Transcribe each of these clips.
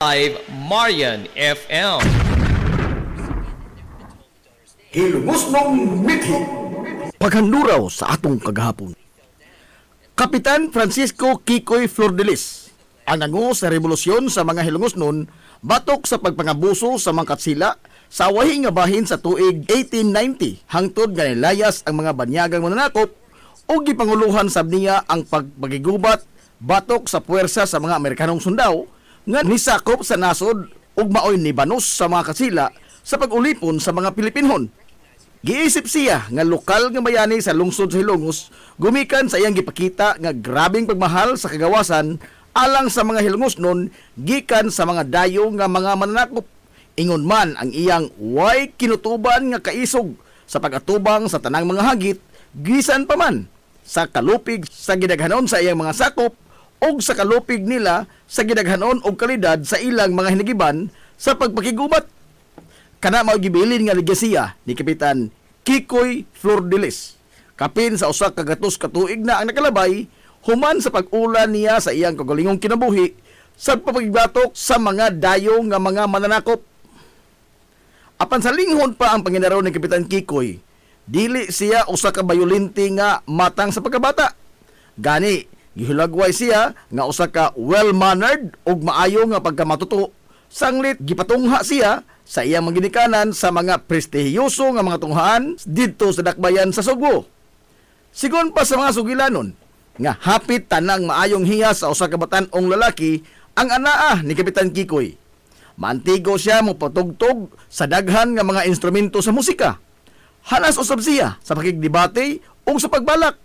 Live Marian FM. Hilumos nung mithi. Paghanduraw sa atong kagahapon. Kapitan Francisco Kikoy Flordelis, ang nangu sa revolusyon sa mga hilungos nun, batok sa pagpangabuso sa mga katsila sa wahi nga bahin sa tuig 1890 hangtod nga nilayas ang mga banyagang mananakop o gipanguluhan sab niya ang pagpagigubat batok sa puwersa sa mga Amerikanong sundao nga nisakop sa nasod ug maoy nibanos sa mga katsila sa pag-ulipon sa mga Pilipinhon. Giisip siya nga lokal nga bayani sa lungsod sa Hilongos gumikan sa iyang gipakita nga grabing pagmahal sa kagawasan alang sa mga Hilongos nun gikan sa mga dayo nga mga mananakop. Ingon man ang iyang way kinutuban nga kaisog sa pag-atubang sa tanang mga hagit gisan pa man sa kalupig sa gidaghanon sa iyang mga sakop og sa kalupig nila sa gidaghanon og kalidad sa ilang mga hinigiban sa pagpakigubat. Kana mao gibilin nga legasiya ni Kapitan Kikoy Flordelis. Kapin sa usa ka gatos ka tuig na ang nakalabay human sa pag-ulan niya sa iyang kagalingong kinabuhi sa pagpagbatok sa mga dayo nga mga mananakop. Apan sa linghon pa ang panginaraw ni Kapitan Kikoy, dili siya usa ka bayolente nga matang sa pagkabata. Gani, gihulagway siya nga usa ka well-mannered ug maayo nga pagkamatuto. Sanglit gipatungha siya sa iyang maginikanan sa mga prestihiyoso nga mga tunghaan didto sa dakbayan sa Subo. Sigon pa sa mga sugilanon nga hapit tanang maayong hiya sa usa ka batan-ong lalaki ang anaa ni Kapitan Kikoy. Mantigo siya mopatugtog sa daghan nga mga instrumento sa musika. Hanas usab siya sa pakigdebate ug sa pagbalak.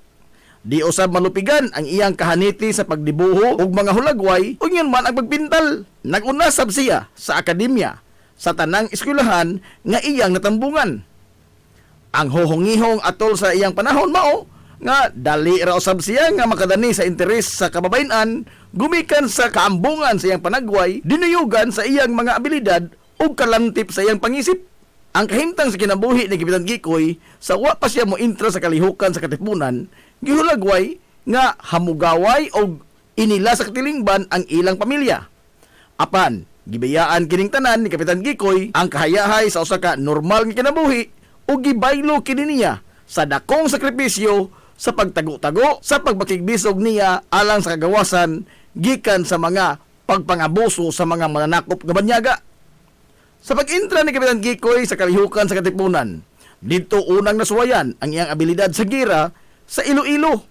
Di usab malupigan ang iyang kahaniti sa pagdibuho ug mga hulagway ug yun man ang pagpintal. Nagunasab siya sa akademya sa tanang eskwelahan nga iyang natambungan. Ang hohongihong atol sa iyang panahon mao nga dali ra usab siya nga makadani sa interes sa kababayen-an gumikan sa kaambungan sa iyang panagway dinuyugan sa iyang mga abilidad ug kalantip sa iyang pangisip. Ang kahimtang sa kinabuhi ni Kapitan Kikoy sa wa pa siya mo intra sa kalihukan sa katipunan gihulagway nga hamugaway o inila sa katilingban ang ilang pamilya. Apan, gibayaan kining tanan ni Kapitan Kikoy ang kahayahay sa usa ka normal nga kinabuhi o gibaylo kini niya sa dakong sakripisyo sa pagtago-tago sa pagbakigbisog niya alang sa kagawasan gikan sa mga pagpangabuso sa mga mananakop nga banyaga. Sa pag-intra ni Kapitan Kikoy sa kalihukan sa katipunan, dito unang nasuwayan ang iyang abilidad sa gira sa Iloilo,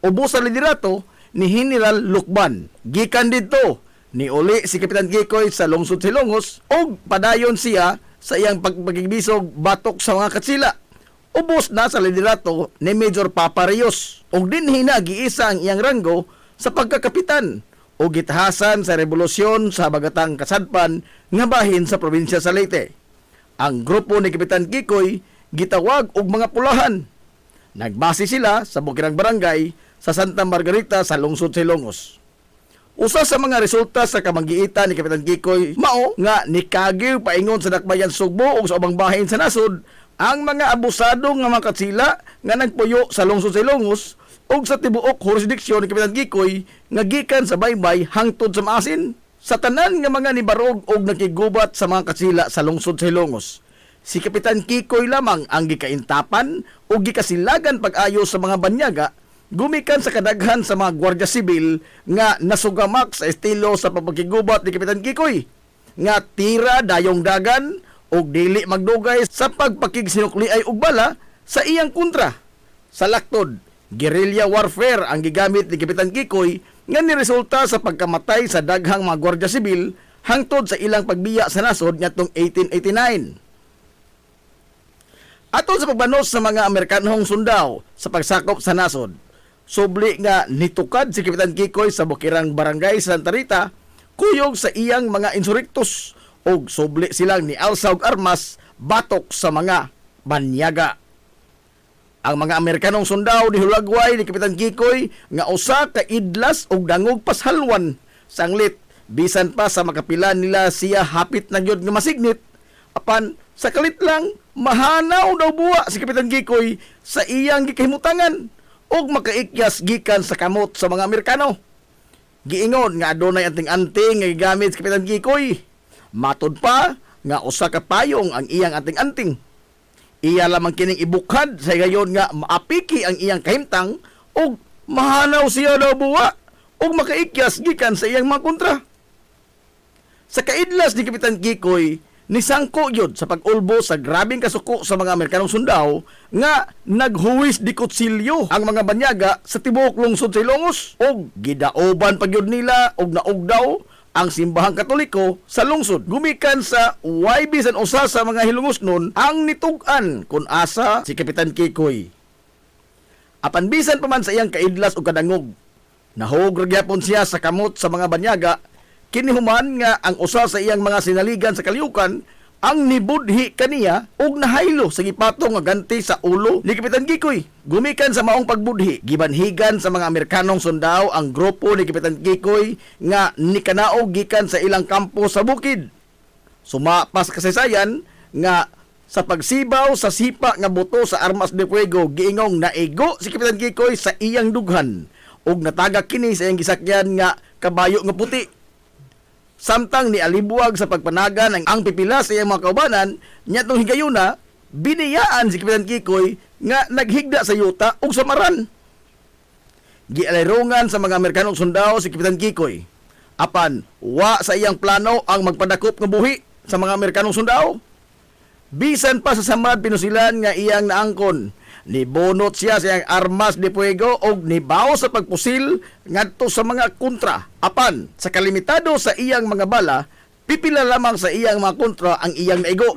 ubos sa liderato ni General Lukban. Gikan dito ni uli si Kapitan Kikoy sa lungsod Silongos og padayon siya sa iyang pagpagigbisog batok sa mga katsila. Ubos na sa liderato ni Major Papa Rios og dinhi na giisa ang iyang ranggo sa pagkakapitan o gitahasan sa revolusyon sa Bagatang Kasadpan nga bahin sa probinsya sa Leyte. Ang grupo ni Kapitan Kikoy gitawag og mga pulahan. Nagbase sila sa bukirang barangay sa Santa Margarita sa lungsod Silongos. Usa sa mga resulta sa kamanggiitan ni Kapitan Kikoy mao nga nikagiw paingon sa dakbayan Sugbo ug sa ubang bahin sa nasod ang mga abusado nga mga katsila nga nagpuyo sa lungsod Silongos ug sa tibuok jurisdiksyon ni Kapitan Kikoy nga gikan sa baybay hangtod sa maasin. Sa tanan nga mga nibarog ug nakigubat sa mga katsila sa lungsod Silongos, si Kapitan Kikoy lamang ang gikaintapan o gikasilagan pag-ayo sa mga banyaga gumikan sa kadaghan sa mga gwardiya sibil nga nasugamak sa estilo sa pagpakigubat ni Kapitan Kikoy nga tira dayong dagan o dili magdugay sa pagpakigsinukliay og bala sa iyang kontra. Sa laktod, guerrilla warfare ang gigamit ni Kapitan Kikoy nga niresulta sa pagkamatay sa daghang mga gwardiya sibil hangtod sa ilang pagbiya sa nasod ngadtong 1889. Atol sa pagbanos sa mga Amerikanong sundao sa pagsakop sa nasod, subli nga nitukad si Kapitan Kikoy sa bukirang barangay Santa Rita, kuyog sa iyang mga insurrektos o subli silang ni alsa og armas batok sa mga banyaga. Ang mga Amerikanong sundao ni hulagway ni Kapitan Kikoy nga usa ka idlas og dangog pashalwan. Sanglit, bisan pa sa makapilan nila siya hapit na gyud nga masignit, apan sa kalit lang mahanaw daw buwa si Kapitan Kikoy sa iyang gikahimutangan og makaikyas gikan sa kamot sa mga Amerikano. Giingon nga adunay anting-anting nga gigamit sa Kapitan Kikoy. Matod pa nga usa ka payong ang iyang anting-anting. Iya lamang kining ibukhad sa gayon nga maapiki ang iyang kahimtang ug mahanaw siya daw buwa ug makaikyas gikan sa iyang mga kontra. Sa kaidlas ni Kapitan Kikoy, nisangko yun sa pag-ulbo sa grabing kasuko sa mga Amerikanong sundao nga naghuwis di kutsilyo ang mga banyaga sa tibuok lungsod sa Ilongos ug gidaoban pagyud nila og naugdaw ang simbahang Katoliko sa lungsod. Gumikan sa YB san usa sa mga hilungosnon ang nitug-an kun asa si Kapitan Kikoy. Apan bisan pa man sa iyang kaidlas o kadangog, nahog gyapon siya sa kamot sa mga banyaga. Kinihuman nga ang usa sa iyang mga sinaligan sa kaliukan ang nibudhi kaniya og nahaylo sa gipatong nga ganti sa ulo ni Kapitan Kikoy. Gumikan sa maong pagbudhi, gibanhigan sa mga Amerikanong sundao ang grupo ni Kapitan Kikoy nga nikanaog gikan sa ilang kampo sa bukid. Sumapas kasaysayan nga sa pagsibaw sa sipa nga buto sa armas de fuego, giingong naigo si Kapitan Kikoy sa iyang dughan ug natagak kini sa iyang gisakyan nga kabayo nga puti. Samtang ni alibuwag sa pagpanagan ang pipila sa iyang mga kaubanan, nyatong higayuna, biniyaan si Kapitan Kikoy nga naghigda sa yuta ug samaran. Gialayrungan sa mga Amerikanong sundao si Kapitan Kikoy. Apan, wa sa iyang plano ang magpadakop nga buhi sa mga Amerikanong sundao. Bisan pa sa samad pinusilan nga iyang naangkon, nibunot siya sa iyang armas de fuego og nibaw sa pagpusil ngadto sa mga kontra. Apan sa kalimitado sa iyang mga bala, pipila lamang sa iyang mga kontra ang iyang naigo.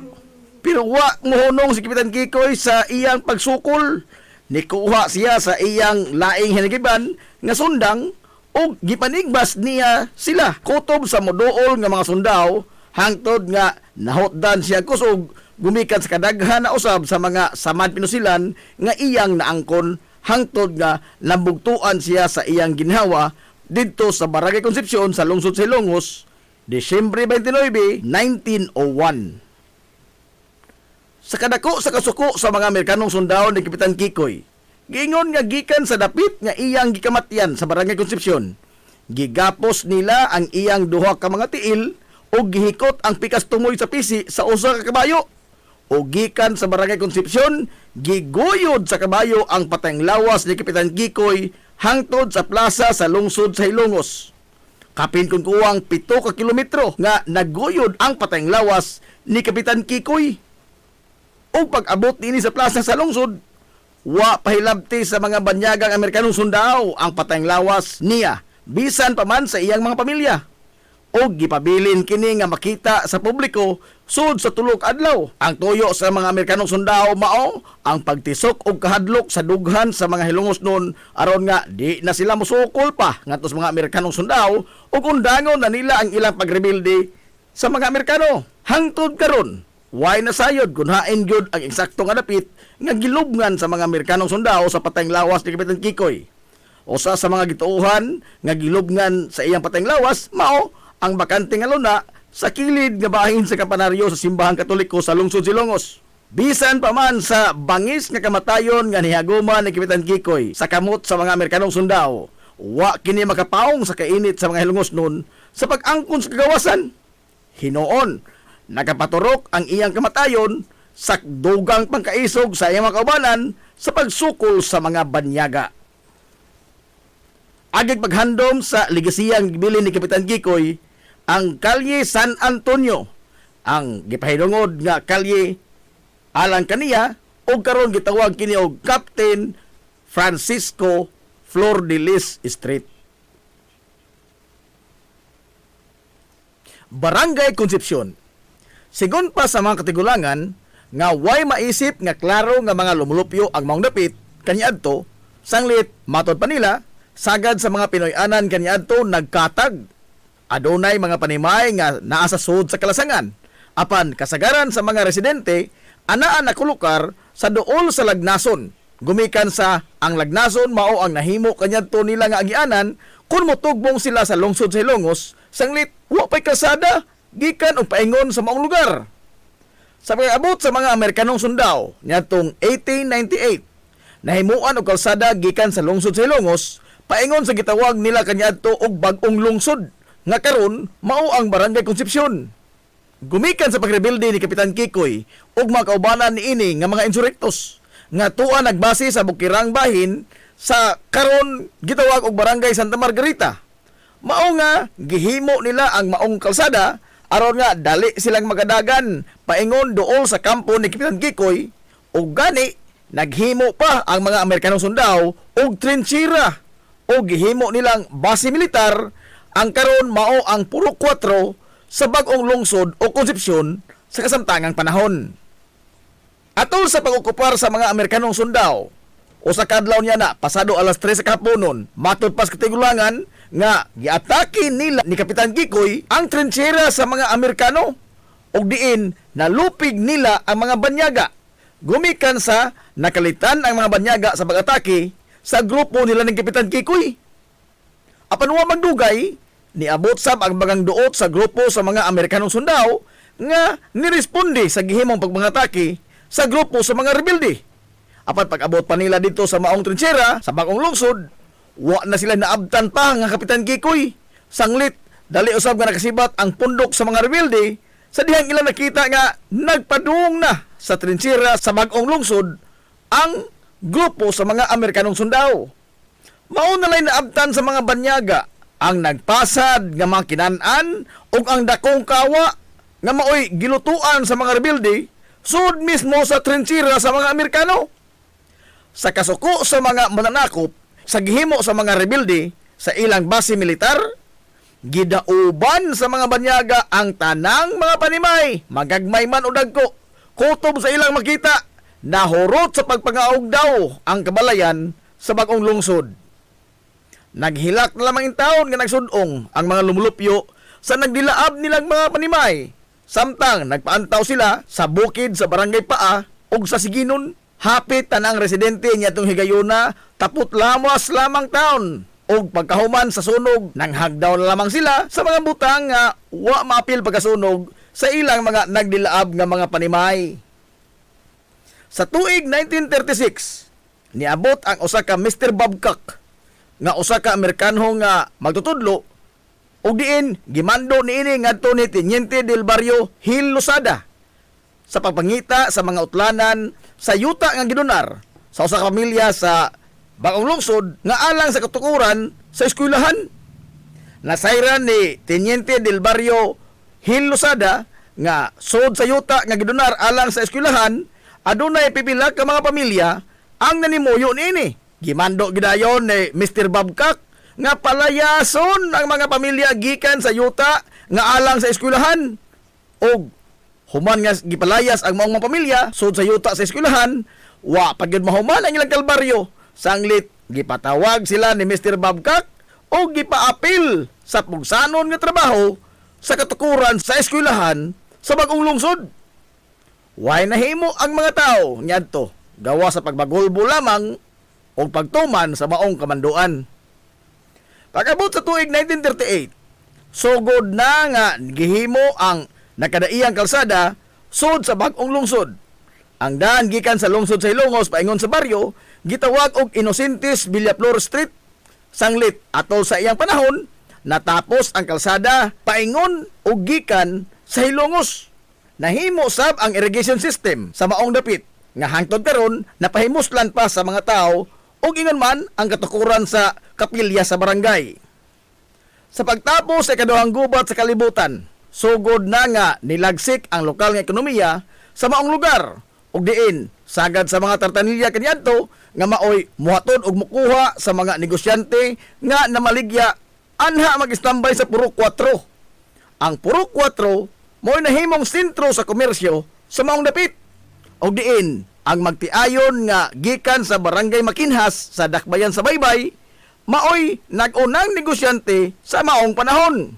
Pero wa mohunong si Kapitan Kikoy sa iyang pagsukol. Nikuha siya sa iyang laing hinagiban nga sundang og gipanigbas niya sila kutob sa moduol nga mga sundao hangtod nga nahotdan siya kusog gumikan sa kadaghan na usab sa mga samad pinusilan nga iyang naangkon hangtod nga nambugtuan siya sa iyang ginhawa didto sa Barangay Concepcion sa lungsod sa Ilongos, Disyembre 29, 1901. Sa kadako sa kasuko sa mga Amerikanong sundao ni Kapitan Kikoy, giingon nga gikan sa dapit nga iyang gikamatyan sa Barangay Concepcion, gigapos nila ang iyang duha ka mga tiil o gihikot ang pikas tumoy sa pisi sa usa ka kabayo. O gikan sa Barangay Concepcion, giguyod sa kabayo ang patayng lawas ni Kapitan Kikoy hangtod sa plaza sa lungsod sa Ilongos. Kapin kung kuwang 7 ka kilometro nga naguyod ang patayng lawas ni Kapitan Kikoy. O pag-abot nini sa plaza sa lungsod, wa pahilabti sa mga banyagang Amerikanong sundao ang patayng lawas niya, bisan pa man sa iyang mga pamilya. O gipabilin kini nga makita sa publiko sud sa tulog adlaw. Ang tuyo sa mga Amerikanong sundao mao ang pagtisok og kahadlok sa dughan sa mga hilungos nun aron nga di na sila musukol pa ngadto sa mga Amerikanong sundao ug undangon na nila ang ilang pagrebelde sa mga Amerikano. Hangtod karon, way nasayod kun hain gyud ang eksakto nga dapit nga gilubngan sa mga Amerikanong sundao sa patayng lawas ni Kapitan Kikoy. Usa sa mga gituohan nga gilubngan sa iyang patayng lawas mao ang bakante nga luna sa kilid nga bahin sa kampanaryo sa simbahang Katoliko sa lungsod Ilongos. Bisan pa man sa bangis nga kamatayon nga nihaguman ni Kapitan Kikoy sa kamot sa mga Amerikanong sundao, wa kini makapaong sa kainit sa mga hilungos nun sa pag-angkon sa kagawasan. Hinoon, nagapaturok ang iyang kamatayon sa dugang pangkaisog sa iyang mga kaubanan sa pagsukol sa mga banyaga. Agig paghandom sa legasiyang gibilin ni Kapitan Kikoy, ang Kalye San Antonio, ang gipahidungod nga kalye alang kaniya o karon gitawag kini og Captain Francisco Flordelis Street. Barangay Concepcion. Sigon pa sa mga katigulangan nga way maisip nga klaro nga mga lumulupyo ang maong dapit kaniadto, sanglit matod pa nila sagad sa mga Pinoy-anan kaniadto nagkatag. Adunay mga panimay nga naa sa sud sa kalasangan. Apan kasagaran sa mga residente anaa nakulukar sa duol sa lagnason. Gumikan sa ang lagnason mao ang nahimo kaniadto nila nga agianan kun motugbong sila sa lungsod sa Ilongos, sanglit wa pay kalsada gikan og paingon sa maong lugar. Sa pag-abot sa mga Amerikanong sundao niadtong 1898, nahimuan og kalsada gikan sa lungsod sa Ilongos paingon sa gitawag nila kaniadto og bag-ong lungsod nga karon mao ang Barangay Concepcion. Gumikan sa pagrebilde ni Kapitan Kikoy ug mga kaubanan niini nga mga insurektos nga tuwa nagbase sa bukirang bahin sa karon gitawag og Barangay Santa Margarita. Mao nga gihimo nila ang maong kalsada aron nga dali silang magadagan paingon duol sa kampo ni Kapitan Kikoy ug gani naghimo pa ang mga Amerikanong sundao og trinchera o gihimo nilang base militar. Ang karon mao ang puro 4 sa bag-ong lungsod o Concepcion sa kasamtangang panahon. Atol sa pag-okupar sa mga Amerikanong sundao, o sa kadlaw niya na pasado alas 3 sa kahaponon, matod pas katigulangan nga giatake nila ni Kapitan Kikoy ang trinchera sa mga Amerikano ug diin nalupig nila ang mga banyaga. Gumikan sa nakalitan ang mga banyaga sa pag-atake sa grupo nila ni Kapitan Kikoy. Apan wa magdugay, niabot sab ang bagang duot sa grupo sa mga Amerikanong sundao nga niresponde sa gihimong pagbangatake sa grupo sa mga rebelde. Apan pag-abot pa nila dito sa maong trinchera sa bagong lungsod, wa na sila naabtan pa nga Kapitan Kikoy. Sanglit, dali usab nga nakasibat ang pundok sa mga rebelde sa dihang ilang nakita nga nagpadung na sa trinchera sa bagong lungsod ang grupo sa mga Amerikanong sundao. Mao na lay naabtan sa mga banyaga ang nagpasad nga mga kinan-an ug ang dakong kawa nga maoy gilutuan sa mga rebelde sud mismo sa trinchera sa mga Amerikano. Sa kasuko sa mga mananakop sa gihimo sa mga rebelde sa ilang base militar, gidauban sa mga banyaga ang tanang mga panimay, magagmay man o dagko, kutob sa ilang makita, nahurot sa pagpangaog daw ang kabalayan sa bagong lungsod. Naghilak na lamang taon nga nagsudong ang mga lumulupyo sa nagdilaab nilang mga panimay. Samtang nagpaantaw sila sa bukid sa Barangay Paa ug sa Siginon, hapit tanang residente niya itong higayuna tapot lamas lamang taon. Og pagkahuman sa sunog, nanghagdaw na lamang sila sa mga butang nga wa maapil pagkasunog sa ilang mga nagdilaab nga mga panimay. Sa tuig 1936, niabot ang usa ka Mr. Babcock nga usa ka Amerikanho nga magtutudlo ug diin gimando niini ngadto ni Teniente del Barrio Gil Losada sa pagpangita sa mga utlanan sa yuta nga gidunar sa usa ka pamilya sa bagong lungsod nga alang sa katukuran sa eskwelahan. Nasayran ni Teniente del Barrio Gil Losada nga sud sa yuta nga gidunar alang sa eskwelahan, adunay pipila ka mga pamilya ang nanimuyo niini. Gimando gidayon ni Mr. Babcock nga palayason ang mga pamilya gikan sa yuta nga alang sa eskwelahan. Og human nga gipalayas ang maong mga pamilya sud sa yuta sa eskwelahan, wa pagyud mahuman ang ilang kalbaryo. Sanglit gipatawag sila ni Mr. Babcock o gipaapil sa pugsanon nga trabaho sa katukuran sa eskwelahan sa bagong lungsod. Way nahimo ang mga tao ngadto gawa sa pagbagulbo lamang o pagtuman sa maong kamanduan. Pag-abot sa tuig 1938, sugod na nga gihimo ang nakadaiyang kalsada sud sa bagong lungsod. Ang daan gikan sa lungsod sa Ilongos paingon sa baryo gitawag og Inocentes Villaflor Street. Sanglit atol sa iyang panahon natapos ang kalsada paingon og gikan sa Ilongos. Nahimo sab ang irrigation system sa maong dapit nga hangtod karon napahimuslan pa sa mga tao ug ingon man ang katukuran sa kapilya sa barangay. Sa pagtapos sa ikaduhang gubat sa kalibutan, sugod na nga nilagsik ang lokal nga ekonomiya sa maong lugar ug diin sagad sa mga tartanilya kaniadto nga maoy muhatod og mukuha sa mga negosyante nga namaligya anha mag-istambay sa puro 4. Ang puro 4 mo'y nahimong sentro sa komersyo sa maong dapit ug diin ang magtiayon nga gikan sa Barangay Makinhas sa Dakbayan sa Baybay, maoy nag-unang negosyante sa maong panahon.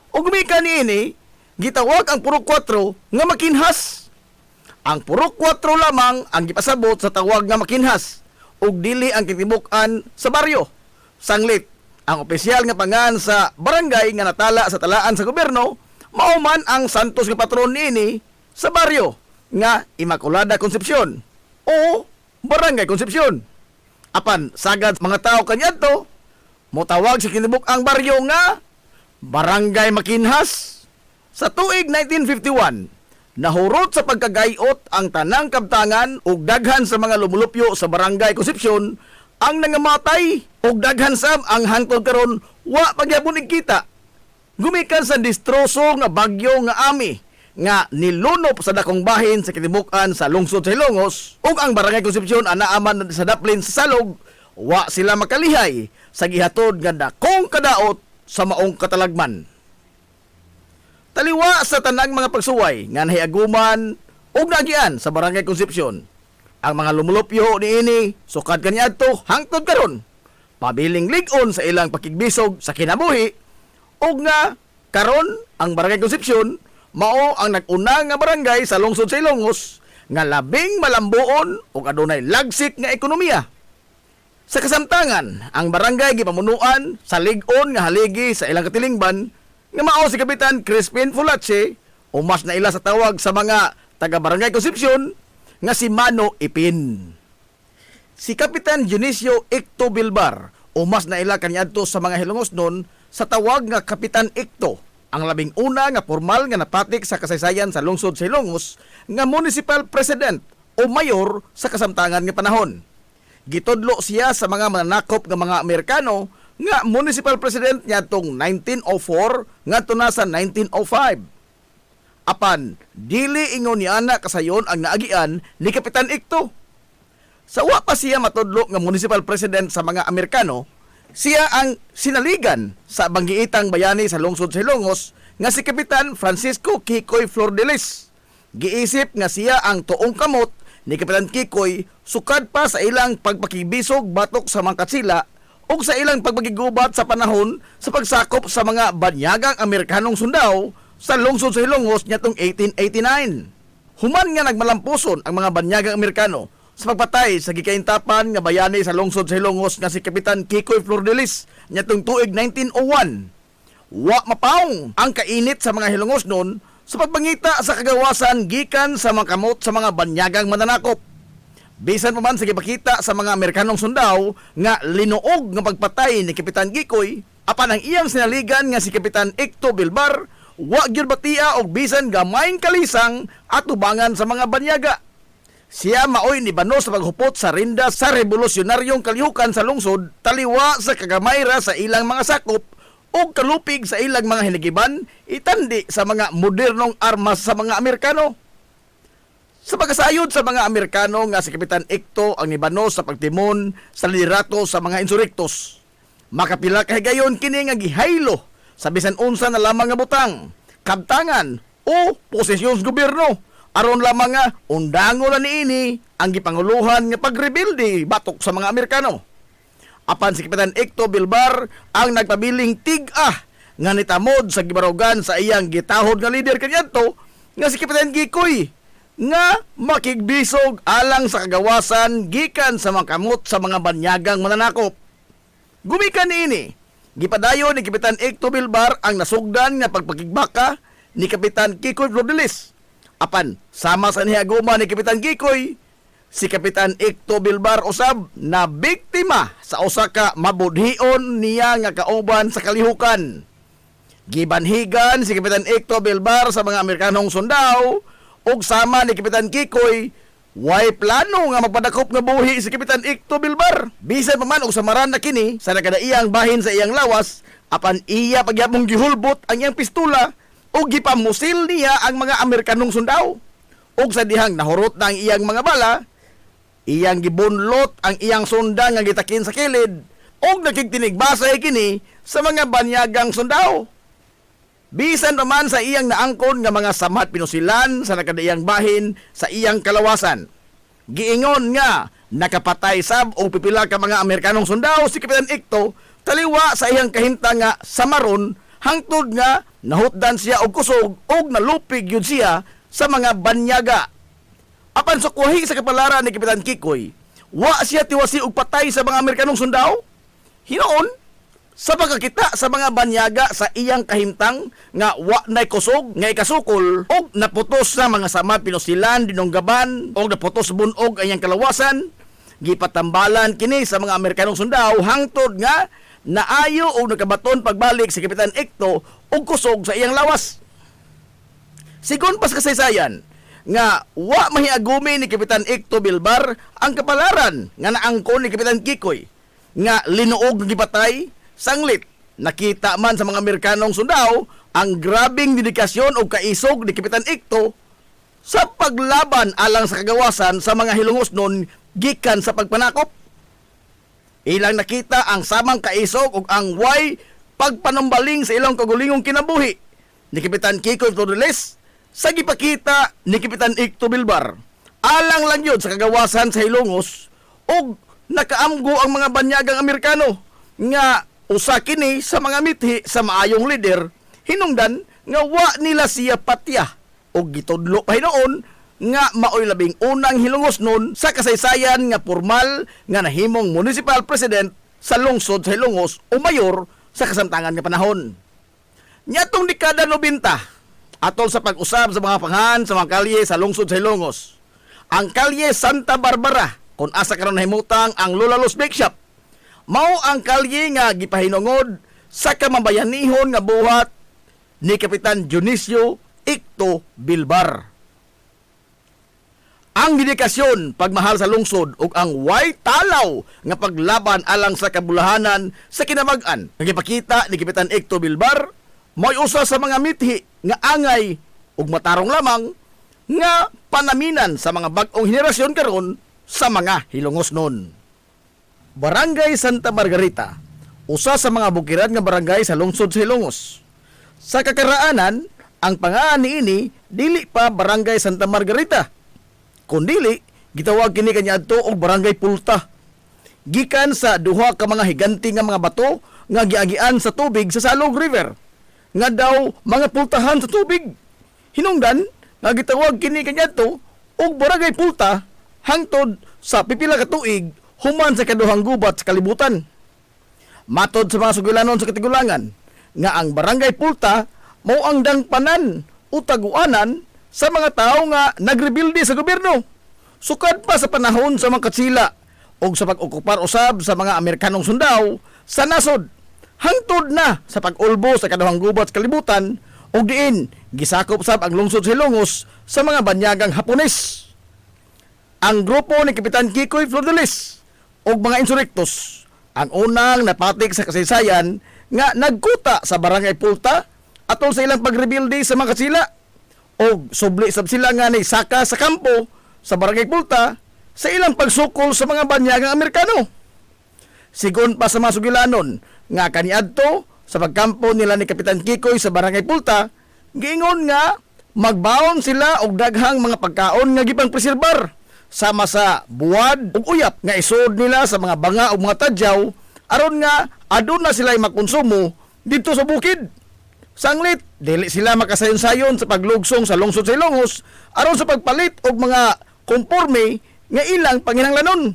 Ug gumikan niini, gitawag ang puro 4 nga Makinhas. Ang puro 4 lamang ang gipasabot sa tawag nga Makinhas ug dili ang kitibuk-an sa baryo. Sanglit, ang opisyal nga pangan sa barangay nga natala sa talaan sa gobyerno, mao man ang santos nga patron niini sa baryo nga Immaculada Concepcion o Barangay Concepcion. Apan sagad mga tao kaniadto Motawag sa kinibuk ang baryo nga Barangay Makinhas. Sa tuig 1951, nahurot sa pagkagayot ang tanang kabtangan ug daghan sa mga lumulupyo sa Barangay Concepcion ang nangamatay ug daghan sab ang hangtod karon wa pagyapon igkita. Gumikan sa distroso nga bagyo nga ami nga nilunop sa dakong bahin sa kitibukan sa lungsod sa Ilongos ug ang Barangay Concepcion anaaman sa daplin sa salog, wa sila makalihay sa gihatod nga dakong kadaot sa maong katalagman. Taliwa sa tanang mga pagsuway nga nahiaguman ug nagian sa Barangay Concepcion, ang mga lumulupyo niini sukad kaniadto hangtod karon pabiling lig-on sa ilang pakigbisog sa kinabuhi ug nga karon ang Barangay Concepcion mao ang nag-una nga barangay sa lungsod sa Ilongos nga labing malambuon ug adunay lagsik nga ekonomiya. Sa kasamtangan, ang barangay gipamunuan sa lig-on nga haligi sa ilang katilingban nga mao si Kapitan Crispin Fulache o mas naila sa tawag sa mga taga-Barangay Concepcion nga si Mano Ipin. Si Kapitan Dionisio Icto Bilbar o mas naila kaniadto sa mga Hilongosnon sa tawag nga Kapitan Icto, ang labing una nga formal nga napatik sa kasaysayan sa lungsod sa Ilongos nga municipal president o mayor sa kasamtangan nga panahon. Gitudlo siya sa mga mananakop nga mga Amerikano nga municipal president niya tong 1904 ngadto na sa 1905. Apan dili ingon ni ana kasayon ang naagian ni Kapitan Icto. Sa wa pa siya matudlo nga municipal president sa mga Amerikano, siya ang sinaligan sa banggiitang bayani sa lungsod sa Ilongos nga si Kapitan Francisco Kikoy Flordelis. Giisip nga siya ang tuong kamot ni Kapitan Kikoy sukad pa sa ilang pagpakibisog batok sa mga katsila ug sa ilang pagpagigubat sa panahon sa pagsakop sa mga banyagang Amerikanong sundao sa lungsod sa Ilongos nitong 1889. Human nga nagmalampuson ang mga banyagang Amerikano sa pagpatay sa gikaintapan nga bayani sa lungsod sa Ilongos nga si Kapitan Kikoy Flordelis nitong tuig 1901. Wa mapaong ang kainit sa mga Hilongosnon sa pagbangita sa kagawasan gikan sa mga kamot sa mga banyagang mananakop. Bisan pa man sa gipakita sa mga Amerikanong sundao nga linuog nga pagpatay ni Kapitan Kikoy, apan ang iyang sinaligan nga si Kapitan Icto Bilbar, wa gyud batia og bisan gamayng kalisang at tubangan sa mga banyaga. Siya maoy ni bano sa paghupot sa rinda sa revolusyonaryong kalihukan sa lungsod, taliwa sa kagamayra sa ilang mga sakop ug kalupig sa ilang mga hinigiban, itandi sa mga modernong armas sa mga Amerikano. Sa pagkasayod sa mga Amerikano nga si Kapitan Icto ang nibano sa pagtimon sa liderato sa mga insurrektos. Makapila kahigayon kini nga gihaylo sa bisan unsa na lamang nga butang, kabtangan o posisyon sa gobyerno aron lamang nga undangon na niini ang gipanguluhan nga pagrebilde batok sa mga Amerikano. Apan si Kapitan Icto Bilbar ang nagpabiling tig-ah nga nitamod sa gibarugan sa iyang gitahod nga leader kaniadto nga si Kapitan Kikoy nga makigbisog alang sa kagawasan gikan sa mga kamot sa mga banyagang mananakop. Gumikan niini, gipadayon ni Kapitan Icto Bilbar ang nasugdan nga pagpakigbaka ni Kapitan Kikoy Flordelis. Apan sama sa nihaguman ni Kapitan Kikoy, si Kapitan Icto Bilbar usab na biktima sa usa ka mabudhion niya nga kauban sa kalihukan. Gibanhigan si Kapitan Icto Bilbar sa mga Amerikanong sundao ug sama ni Kapitan Kikoy, way plano nga magpadakop nga buhi si Kapitan Icto Bilbar. Bisan pa man og samaran na kini sa nakadaiyang bahin sa iyang lawas, apan iya pagyapong gihulbot ang iyang pistola ug gipamusil niya ang mga Amerikanong sundao. Ug sa dihang nahurot na ang iyang mga bala, iyang gibunlot ang iyang sundang nga gitakin sa kilid ug nakigtinigbasay kini sa mga banyagang sundao. Bisan pa man sa iyang naangkon nga mga samat pinusilan sa nakadaiyang bahin sa iyang kalawasan. Giingon nga nakapatay sab o pipila ka mga Amerikanong sundao si Kapitan Icto taliwa sa iyang kahimtang nga samaron hangtod nga nahutdan siya og kusog ug nalupig yun siya sa mga banyaga. Apan sa kuhi sa kapalaran ni Kapitan Kikoy, wa siya tiwasi og patay sa mga Amerikanong sundao. Hinoon sa pagkakita sa mga banyaga sa iyang kahimtang nga wa nay kusog nga ikasukol og naputos sa mga samat pinusilan dinunggaban og naputos bunog ang iyang kalawasan, gipatambalan kini sa mga Amerikanong sundao hangtod nga naayo o nakabaton pagbalik si Kapitan Ikto og kusog sa iyang lawas. Sigon pas kasaysayan nga wa mahiagumi ni Kapitan Ikto Bilbar ang kapalaran nga naangkon ni Kapitan Kikoy nga linuog ng gipatay sanglit. Nakita man sa mga Amerikanong sundao ang grabing dedikasyon o kaisog ni Kapitan Ikto sa paglaban alang sa kagawasan sa mga hilungosnon gikan sa pagpanakop. Ilang nakita ang samang kaisog ug ang way pagpanumbaling sa ilang kagulingong kinabuhi ni Kapitan Kikoy Flordelis sa gipakita ni Kapitan Ikto Bilbar. Alang lang yun sa kagawasan sa Hilongos ug nakaamgo ang mga banyagang Amerikano nga usa kini sa mga mithi sa maayong lider hinungdan nga wa nila siya patya og gitudlo pa hinoon nga maoy labing unang hilongos nun sa kasaysayan nga formal nga nahimong municipal president sa lungsod sa Hilongos o mayor sa kasamtangan nga panahon. Nyatong dekada 90 atol sa pag-usab sa mga panghan sa mga kalye sa lungsod sa Hilongos. Ang kalye Santa Barbara kung asa karon nahimutang ang Lulalos Bake Shop mao ang kalye nga gipahinungod sa kamambayanihon nga buhat ni Kapitan Dionisio Ikto Bilbar. Ang dedikasyon, pagmahal sa lungsod ug ang way talaw nga paglaban alang sa kabulahanan sa kinamag-an nga gipakita ni Kapitan Ikto Bilbar mo'y usa sa mga mithi nga angay ug matarong lamang nga panaminan sa mga bag-ong henerasyon karon sa mga hilongosnon. Barangay Santa Margarita, usa sa mga bukiran nga barangay sa lungsod sa Hilongos. Sa kakaraanan, ang pangalan niini dili pa Barangay Santa Margarita, kundili gitawag kini kaniadto og Barangay Pulta. Gikan sa duha ka mga higanti nga mga bato nga giagian sa tubig sa Salog River, nga daw mga pultahan sa tubig. Hinungdan nga gitawag kini kaniadto og Barangay Pulta hangtod sa pipila ka tuig human sa kaduhang gubat sa kalibutan. Matod sa mga sugulanon sa katigulangan nga ang Barangay Pulta mao ang dangpanan o taguanan sa mga tao nga nagrebilde sa gobyerno sukad pa sa panahon sa mga katsila o sa pag-okupar usab sa mga Amerikanong sundao sa nasod hangtod na sa pag-ulbo sa kaduhang gubat sa kalibutan o diin gisakop sab ang lungsod sa Hilongos sa mga banyagang Hapones. Ang grupo ni Kapitan Kikoy Flordelis o mga insurrektos ang unang napatik sa kasaysayan nga nagkuta sa Barangay Pulta atol sa ilang pagrebilde sa mga katsila o subli sab sila nga ni saka sa kampo sa Barangay Pulta sa ilang pagsukol sa mga banyagang Amerikano. Sigon pa sa mga sugilanon nga kaniadto sa pagkampo nila ni Kapitan Kikoy sa Barangay Pulta, giingon nga magbaon sila og daghang mga pagkaon nga gipang preserbar sama sa buwad ug uyap nga isud nila sa mga banga ug mga tadyaw aron nga aduna sila makonsumo dito sa bukid. Sanglit, dili sila makasayon-sayon sa paglugsong sa lungsod sa Hilongos aron sa pagpalit og mga konporme nga ilang panginahanglanon.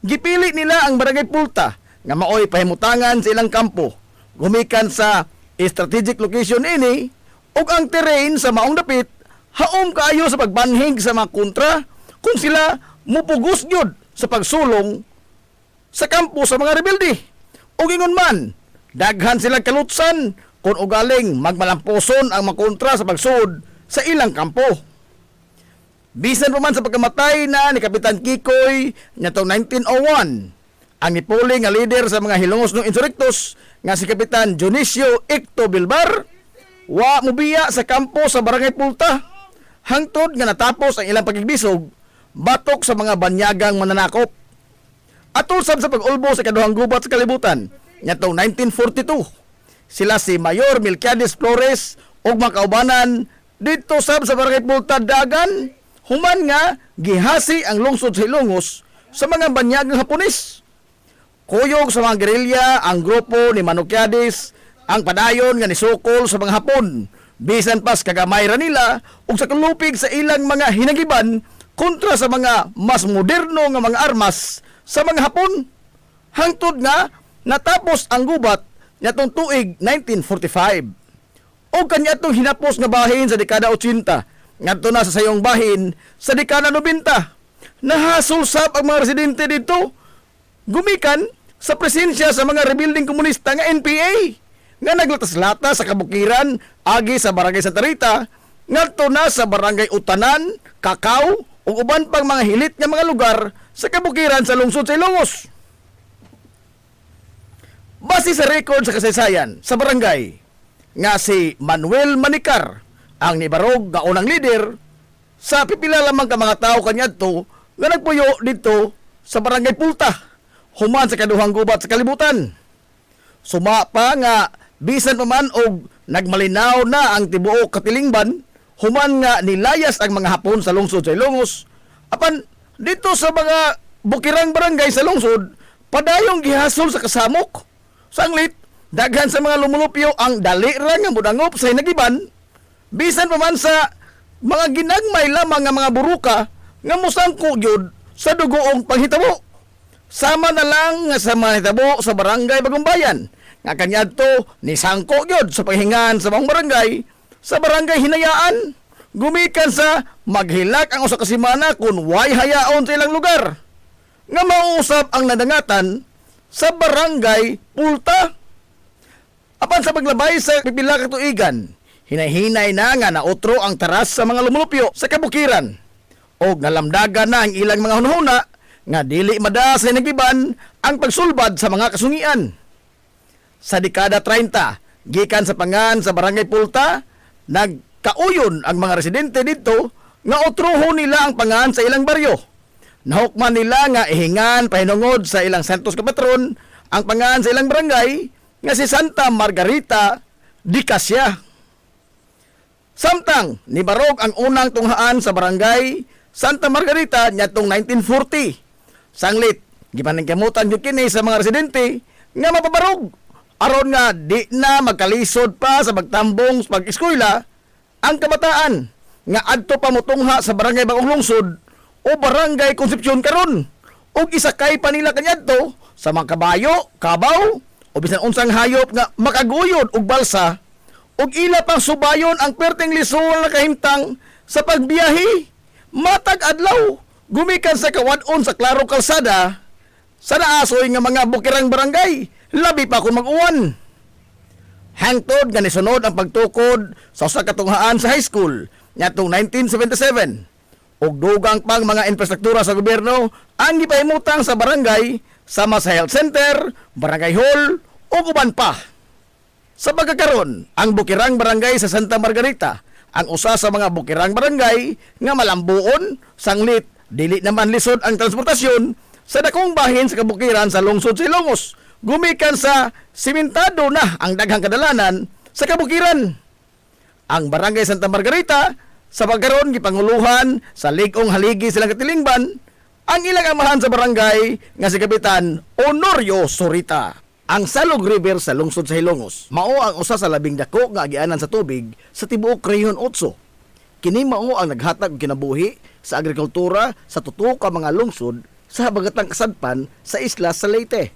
Gipili nila ang Barangay Pulta nga maoy pahimutangan sa ilang kampo gumikan sa strategic location ini ug ang terrain sa maong dapit haom kaayo sa pagbanhig sa mga kontra kung sila mupugos gyud sa pagsulong sa kampo sa mga rebelde. O ingon man, daghan sila kalutsan kung ugaling magmalamposon ang makontra sa pagsud sa ilang kampo. Bisan pa man sa pagkamatay na ni Kapitan Kikoy nitong 1901, ang nipuli nga leader sa mga Hilongos ng insurrektos nga si Kapitan Dionisio Ikto Bilbar, wa mubiya sa kampo sa Barangay Pulta hangtod nga natapos ang ilang pagigbisog batok sa mga banyagang mananakop. Atol sab sa pag-ulbo sa kaduhang gubat sa kalibutan nitong 1942, sila si Mayor Melquiades Flores ug mga kaubanan dito sab sa Barangay Pulta dagan human nga gihasi ang lungsod sa Hilongos sa mga banyagang Hapones. Kuyog sa mga gerilya ang grupo ni Melquiades ang padayon nga nisukol sa mga Hapon bisan pas kagamay ra nila ug sa kalupig sa ilang mga hinagiban kontra sa mga mas moderno nga mga armas sa mga Hapon hangtod nga natapos ang gubat nitong tuig 1945. O kaniadtong hinapos nga bahin sa dekada 80 ngadto na sa sayong bahin sa dekada 90. Nahasol sab ang mga residente dito gumikan sa presensya sa mga rebuilding komunista nga NPA nga naglatas-lata sa kabukiran agi sa barangay Santa Rita ngadto na sa barangay Utanan, Kakao ug uban pang mga hilit nga mga lugar sa kabukiran sa lungsod sa Ilongos. Base sa record sa kasaysayan sa barangay nga si Manuel Manicar ang nibarog nga unang leader sa pipila lamang ka mga tao kaniadto nga nagpuyo dito sa barangay Pulta human sa kaduhang gubat sa kalibutan. Suma pa nga bisan pa man og nagmalinaw na ang tibuok katilingban human nga nilayas ang mga Hapon sa lungsod sa Ilongos. Apan dito sa mga bukirang barangay sa lungsod padayong gihasol sa kasamok. Sanglit daghan sa mga lumulupyo ang dali ra nga mudangop sa hinagiban bisan pa man sa mga ginagmay lamang nga mga buruka nga musangko gyud sa dugoong panghitabo. Sama na lang nga sa mga hitabo sa barangay Bagong Bayan nga kaniadto ni sangko gyud sa paghingan sa mga barangay sa barangay Hinayaan gumikan sa maghilak ang usa ka semana kun way hayaon sa ilang lugar nga mauusap ang nadangatan sa barangay Pulta. Apan sa paglabay sa pipila ka tuigan, hinay-hinay na nga naotro ang taras sa mga lumulupyo sa kabukiran o nalamdagan na ang ilang mga hunhuna nga dili mada sa nagiban ang pagsulbad sa mga kasungian. Sa dekada 30, gikan sa pangan sa barangay Pulta, nagkauyon ang mga residente dito nga otrohon nila ang pangan sa ilang baryo. Nahukman nila nga ihingan pahinungod sa ilang santos ka patron ang pangan sa ilang barangay nga si Santa Margarita di Cassia. Samtang nibarog ang unang tunghaan sa barangay Santa Margarita niadtong 1940. Sanglit gipaningkamutan gyud kini sa mga residente nga mapabarog aron nga di na magkalisod pa sa pagtambong sa pag-eskwela ang kabataan nga adto pa motungha sa barangay Bagong Lungsod o barangay Concepcion karon ug isakay pa nila kaniadto sa mga kabayo, kabaw o bisan unsang hayop nga makaguyod og balsa ug ila pang subayon ang perteng lisod na kahimtang sa pagbiyahe matag adlaw gumikan sa kawadon sa Claro Kalsada sa naasoy nga mga bukirang barangay labi pa kung mag-uwan. Hangtod nga nisunod ang pagtukod sa usa ka tunghaan sa high school ngadtong 1977 ug dugang pang mga infrastruktura sa gobyerno ang gipahimutang sa barangay sama sa health center, barangay hall ug uban pa. Sa pagkakaron, ang bukirang barangay sa Santa Margarita ang usa sa mga bukirang barangay nga malambuon, sanglit, dili naman lisod ang transportasyon sa dakong bahin sa kabukiran sa lungsod sa Ilongos. Gumikan sa simentado na ang daghang kadalanan sa kabukiran. Ang barangay Santa Margarita sa pagkaron gipanguluhan sa Ligong Haligi silang katilingban ang ilang amahan sa barangay nga si Kapitan Honorio Sorita. Ang Salog River sa lungsod sa Ilongos mao ang usa sa labing dako nga agianan sa tubig sa tibuok Rehiyon 8. Kini mao ang naghatag og kinabuhi sa agrikultura sa tuto ka mga lungsod sa habagatang kasadpan sa isla sa Leyte.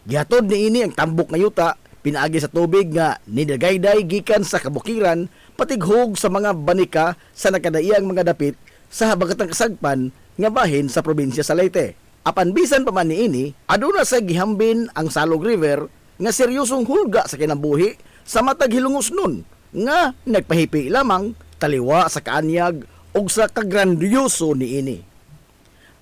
Gihatod niini ang tambok nga yuta pinaagi sa tubig nga nidagayday gikan sa kabukiran patighog sa mga banika sa nakadaiyang mga dapit sa habagatang kasagpan nga bahin sa probinsya sa Leyte. Apan bisan pa man niini, aduna sa gihambin ang Salog River nga seryosong hulga sa kinabuhi sa matag hilungos nun nga nagpahipi lamang taliwa sa kaanyag ug sa kagrandyoso niini.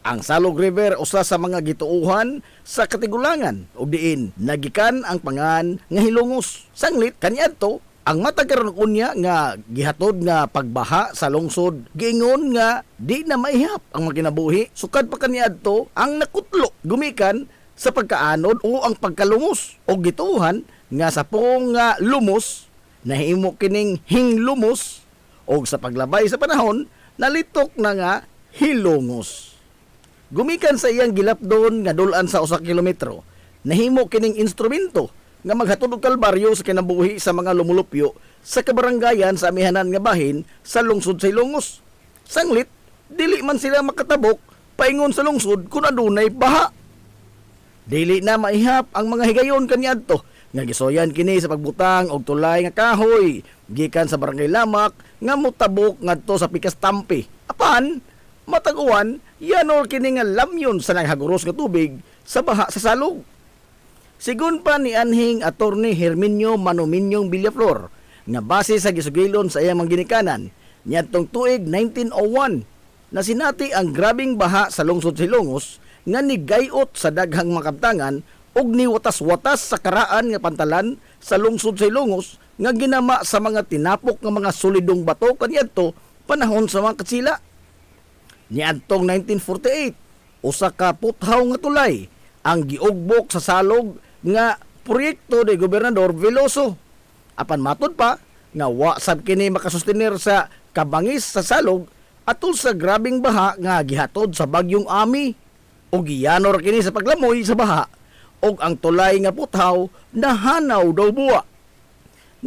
Ang Salog River usa sa mga gituuhan sa katigulangan ug diin nagikan ang pangan nga hilungos. Sanglit kaniadto ang matag karon unya nga gihatod nga pagbaha sa lungsod giingon nga di na maihap ang mga kinabuhi sukad pa kaniadto ang nakutlo gumikan sa pagkaanod o ang pagkalungos og gituuhan nga sa pong nga lumos nahimo kining hinglumos og sa paglabay sa panahon nalitok na nga hilungos. Gumikan sa iyang gilapdon nga dulan sa 1 kilometro nahimo kining instrumento nga maghatod og kalbaryo sa kinabuhi sa mga lumulupyo sa kabarangayan sa amihanan nga bahin sa lungsod sa Ilongos. Sanglit, dili man sila makatabok paingon sa lungsod kung adunay baha. Dili na maihap ang mga higayon kaniadto nga gisoyan kini sa pagbutang og tulay nga kahoy gikan sa barangay Lamak nga motabok ngadto sa Pikas Tampi. Apan matag-uwan yanol kini nga lamyon sa naghaguros nga tubig sa baha sa salog. Sigun pa ni anhing attorney Herminio Manuminyong Villaflor nga base sa gisugilon sa iyang mga ginikanan niadtong tuig 1901 na sinati ang grabing baha sa lungsod Silongos nga nigayot sa daghang makabtangan ug niwatas-watas sa karaan nga pantalan sa lungsod Silongos nga ginama sa mga tinapok nga mga solidong bato kaniadto panahon sa mga katsila. Niadtong 1948, usa ka puthaw nga tulay ang giugbok sa salog nga proyekto ni Gobernador Veloso. Apan matod pa nga wa sab kini makasustenir sa kabangis sa salog atol sa grabing baha nga gihatod sa bagyong Ami ug giyanor kini sa paglamoy sa baha ug ang tulay nga puthaw nahanaw daw buwa.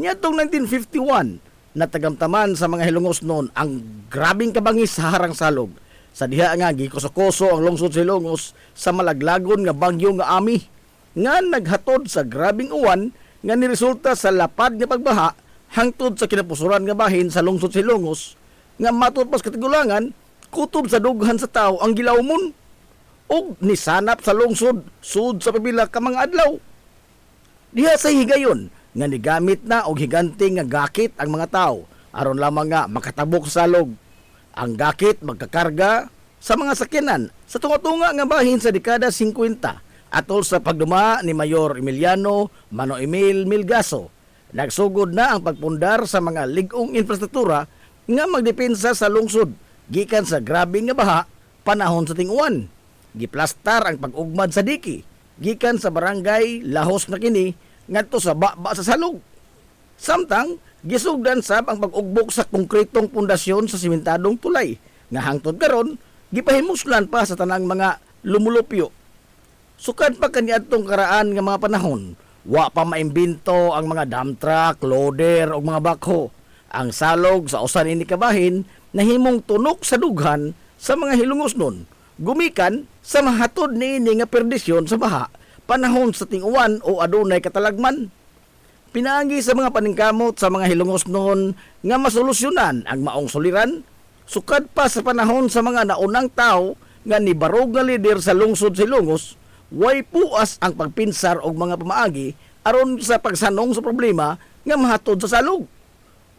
Niadtong 1951 natagamtaman sa mga Hilongos noon ang grabing kabangis sa harang salog sa diha nga gikuso-kuso ang lungsod sa Hilongos sa malaglagon nga bagyo nga Ami nga naghatod sa grabing uwan nga niresulta sa lapad nga pagbaha hangtod sa kinapusuran nga bahin sa lungsod sa Hilongos nga matod pas katigulangan kutob sa dughan sa tao ang gilawmon ug nisanap sa lungsod sud sa pipila ka mga adlaw. Diha sa higayon nga nigamit na og higanting nga gakit ang mga tao aron lamang nga makatabok sa salog. Ang gakit magkakarga sa mga sakyanan sa tunga-tunga nga bahin sa dekada 50 atol sa pagduma ni Mayor Emiliano Mano Emil Milgaso. Nagsugod na ang pagpundar sa mga ligong infrastruktura nga magdepensa sa lungsod gikan sa grabe nga baha panahon sa ting-uwan. Giplastar ang pag-ugmad sa diki gikan sa barangay Lahos na kini ngadto sa baba sa salog. Samtang gisugdan sab ang pag-ugbok sa konkretong pundasyon sa simentadong tulay nga hangtod karon gipahimuslan pa sa tanang mga lumulupyo. Sukad pa kaniadtong karaan nga mga panahon, wa pa maimbento ang mga dump truck, loader o mga bakho. Ang salog sa usan ini kabahin nahimong tunok sa dughan sa mga Hilongos nun, gumikan sa mahatod niini nga perdisyon sa baha panahon sa ting-uwan o adunay katalagman. Pinaagi sa mga paningkamot sa mga Hilongos noon nga masolusyonan ang maong suliran, sukad pa sa panahon sa mga naunang tao nga nibarog nga lider sa lungsod sa Hilongos, way puas ang pagpinsar og mga pamaagi aron sa pagsanong sa problema nga mahatod sa salog.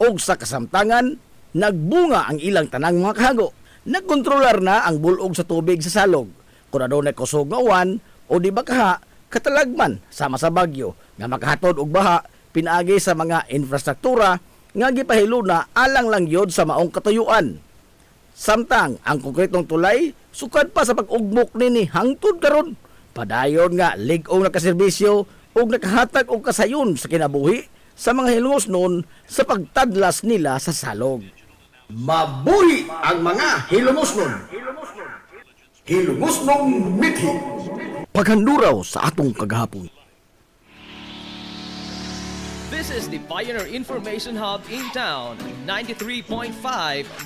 Og sa kasamtangan, nagbunga ang ilang tanang mga kahago. Nagkontrolar na ang bulog sa tubig sa salog. Kung adunay kusog nga uwan o di ba kaha, katalagman sama sa bagyo nga makahatod og baha pinaagi sa mga infrastruktura nga gipahilo na alang lang yod sa maong katuyuan. Samtang ang konkretong tulay sukad pa sa pag-ugmok nini hangtod karon. Padayon nga lig-ong nakaserbisyo ug nakahatag og kasayon sa kinabuhi sa mga Hilongos noon sa pagtadlas nila sa salog. Mabuhi ang mga Hilongosnon. Hilongosnong mithi. Paghanduraw sa atong kagahapon. This is the Pioneer Information Hub in town, 93.5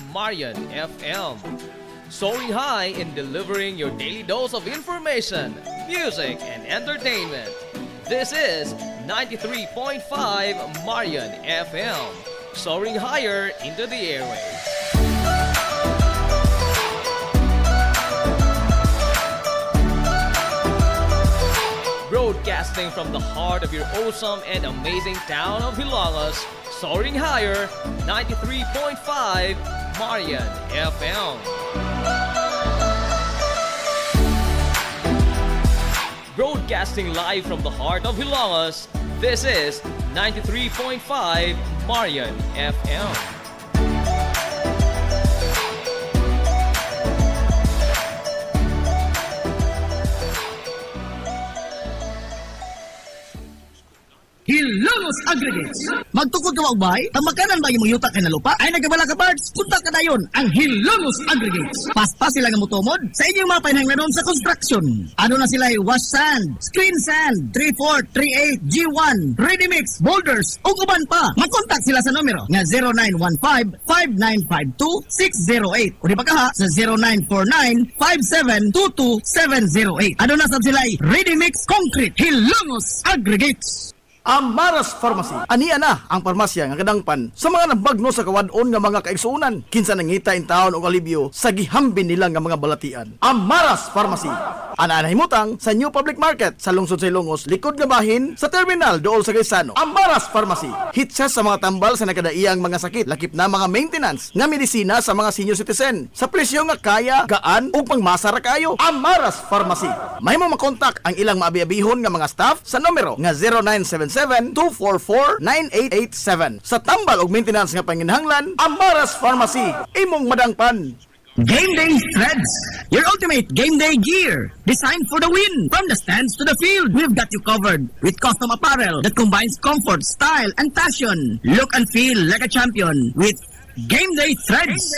Marian FM. Soaring high in delivering your daily dose of information, music, and entertainment. This is 93.5 Marian FM. Soaring higher into the airwaves. Broadcasting from the heart of your awesome and amazing town of Hilalas, soaring higher, 93.5 Marian FM. Broadcasting live from the heart of Hilalas, this is 93.5 Marian FM. Hilongos Aggregates. Magtukod ka ba ubay? Tamakanan ba yung yuta kay na lupa? Ay nagabala ka parts, punta ka dayon ang Hilongos Aggregates. Paspas sila nga motomod sa inyong mga panahanglanon sa construction. Ano na sila wash sand, screen sand, 34, 38, G1, ready mix, boulders, ug uban pa. Mag-contact sila sa numero nga 0915-5952-608 o di ba ka ha sa 0949-5722-708. Ano na sab sila ready mix concrete Hilongos Aggregates. Amaras Pharmacy. Ania na ang parmasya nga kadangpan sa mga nabagno sa kawadon nga mga kaigsuunan. Kinsa nangita in taon og alibyo sa gihambin nila nga mga balatian. Amaras Pharmacy. Ana himutang sa New Public Market sa lungsod sa Ilongos, likod nga bahin sa terminal dool sa Gaisano. Amaras Pharmacy. Hitsa sa mga tambal sa nakadaiyang mga sakit, lakip na mga maintenance nga medisina sa mga senior citizen. Sa presyo nga kaya, gaan ug pangmasara kayo. Amaras Pharmacy. Mahimo makontak ang ilang maabi-abihon nga mga staff sa numero nga 0977-244-9887. Sa tambal og maintenance nga panginhanglan, Amaras Pharmacy. Imong madangpan. Game Day Threads, your ultimate game day gear, designed for the win. From the stands to the field, we've got you covered with custom apparel that combines comfort, style, and passion. Look and feel like a champion with Game Day Threads.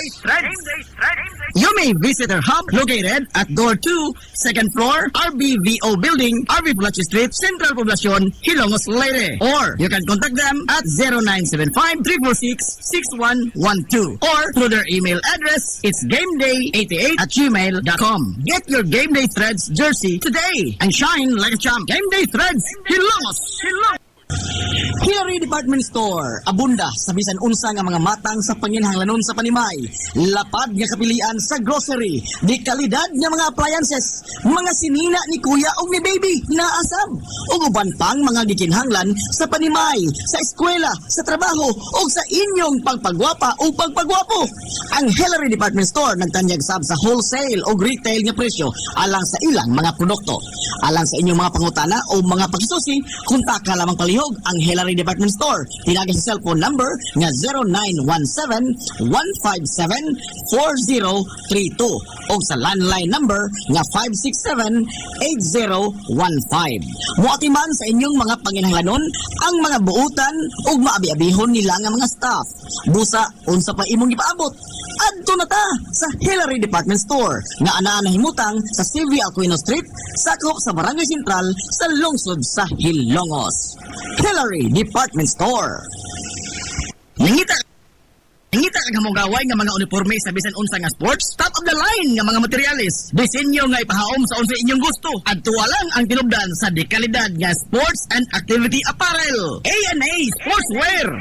You may visit our hub located at Door 2, second floor, RBVO Building, RV Plaza Street, Central Poblacion, Hilongos, Leyte. Or you can contact them at 0975-346-6112 or through their email address, it's gameday88@gmail.com. Get your Game Day Threads jersey today and shine like a champ. Game Day Threads, Hilongos! Hillary Department Store, abunda sa bisan unsa nga mga matang sa panginhanglanon sa panimay, lapad nga kapilian sa grocery, di kalidad nga mga appliances, mga sinina ni kuya o ni baby na asam, ug uban pang mga gikinhanglan sa panimay, sa eskwela, sa trabaho o sa inyong pagpagwapa o pagpagwapo. Ang Hillary Department Store nagtanyag sab sa wholesale o retail nga presyo alang sa ilang mga produkto. Alang sa inyong mga pangutana o mga pagsusi, kontak lamang palihog ang Hillary Department Store. Tinagay sa cellphone number nga 0917-157-4032 o sa landline number nga 567-8015. Muatiman sa inyong mga panginhanglanon ang mga buutan o maabi-abihon nila nga mga staff. Busa, unsa pa imong ipaabot? Adto na ta sa Hillary Department Store nga anaa himutang sa CV Aquino Street, sakop sa Barangay Sentral sa lungsod sa Hilongos. Hillary Department Store. Ngita kag hamugaway nga mga uniforme sa bisan unsa nga sports, top of the line nga mga materyales, disenyo nga ipahaom sa unsa inyong gusto. Adto lang ang tinubdan sa dekalidad nga sports and activity apparel. A&A Sportswear.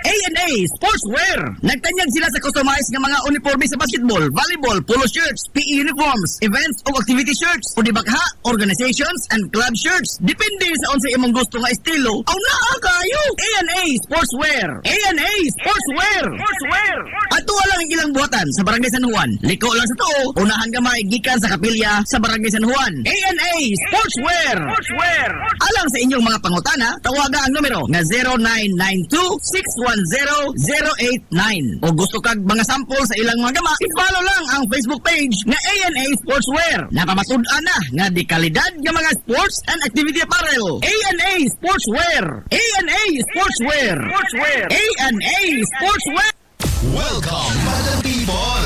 A&A Sportswear. Nagtanyag sila sa customized nga mga uniforme sa basketball, volleyball, polo shirts, PE uniforms, events o activity shirts, o dibagha, organizations and club shirts. Depende sa unsa imong gusto nga estilo. Aw naa kayo. A&A Sportswear. A&A Sportswear. Ato lang ang ilang buhatan sa Barangay San Juan. Liko lang sa tuo, unahan gamay gikan sa kapilya sa Barangay San Juan. A&A Sportswear. Alang sa inyong mga pangutana, tawaga ang numero nga 0992-610-089. O gusto kag mga sample sa ilang mga gama, i-follow lang ang Facebook page nga A&A Sportswear. Napamasud-an na nga di kalidad nga mga sports and activity apparel. A&A Sportswear. A&A Sportswear. A&A Sportswear. Welcome, Madam People!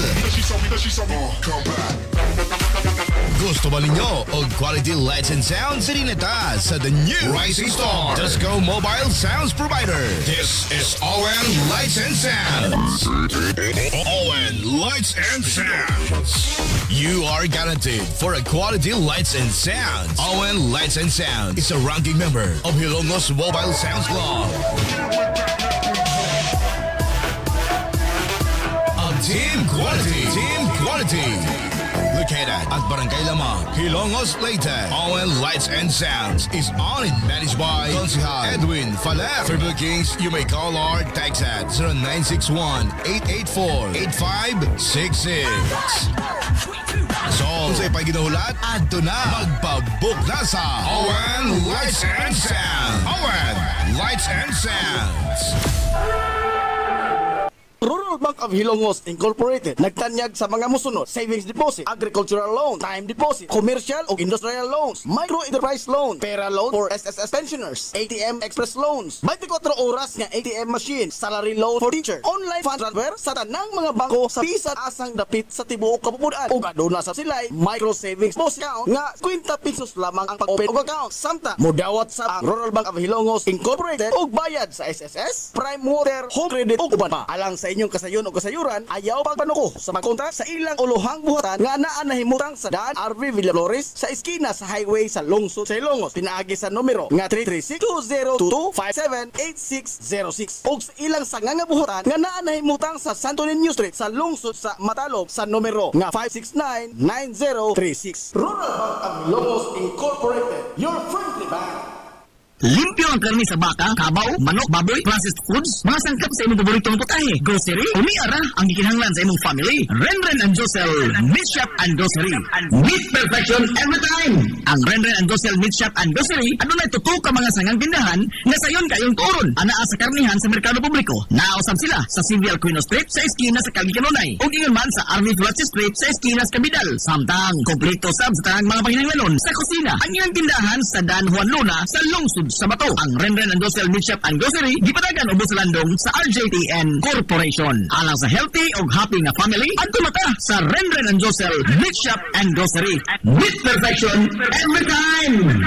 Gusto ba ninyo og quality lights and sounds? Sinita sa the new Rising Star Disco Mobile Sounds Provider. This is ON Lights and Sounds. ON Lights and Sounds. You are guaranteed for a quality lights and sounds. ON Lights and Sounds is a ranking member of Hilongos Mobile Sounds Club. Team Quality. Located at Barangay Lamang, Hilongos, Leyte. ON Lights and Sounds is owned and managed by Consihal Edwin Faler. For bookings, you may call or text at 0961-884-8566. So, kung sa'yo pa ginahulat, adto na. Magpabook na sa ON Lights and Sounds. ON Lights and Sounds. Rural Bank of Hilongos Incorporated nagtanyag sa mga musunod: savings deposit, agricultural loan, time deposit, commercial o industrial loans, micro enterprise loan, pera loan for SSS pensioners, ATM express loans, 24 oras nga ATM machine, salary loan for teacher, online fund transfer sa tanang mga bangko sa bisan asang dapit sa tibuok kapupunan. Ug aduna sa silay micro savings deposit account nga 50 pesos lamang ang pag-open og account. Samtang modawat sa Rural Bank of Hilongos Incorporated og bayad sa SSS, Prime Water, Home Credit ug uban pa. Alang sa inyong kasayon o kasayuran ayaw pagpanuko sa pagkontra sa ilang ulohang buhatan nga naa nahimutang sa daan RV Villaflores sa eskina sa highway sa lungsod sa Ilongos. Pinaagi sa numero nga 336-2022-578606 ug sa ilang sanga nga buhatan nga naa nahimutang sa Santo Niño Street sa lungsod sa Matalob sa numero nga 569-9036. Rural Bank ang Ilongos Incorporated, your friendly bank. Limpyo ang karni sa baka, kabaw, manok, baboy, processed foods, mga sangkap sa imong paboritong putahe, grocery, umiara ang gikinahanglan sa imong family. Renren and Josel Meat Shop and Grocery. Meat perfection every time. Ang Renren and Josel Meat Shop and Grocery adunay tutok ka mga sangang tindahan nga sayon kayong turon. Anaa sa karnihan sa merkado publiko. Naosab sila sa Civil Quino Street sa eskina sa Calgicanonay ug ingon man sa Army Flatch Street sa eskina sa Cabidal. Samtang kompleto sab sa tanang mga panginahanglanon sa kusina. Ang ilang tindahan sa Dan Juan Luna sa lungsod sa Bato. Ang Renren and Josel Meat Shop and Grocery gipadagan ubos sa landong sa RJTN Corporation. Alang sa healthy ug happy nga family, adto mata sa Renren and Josel Meat Shop and Grocery. Meat perfection every time.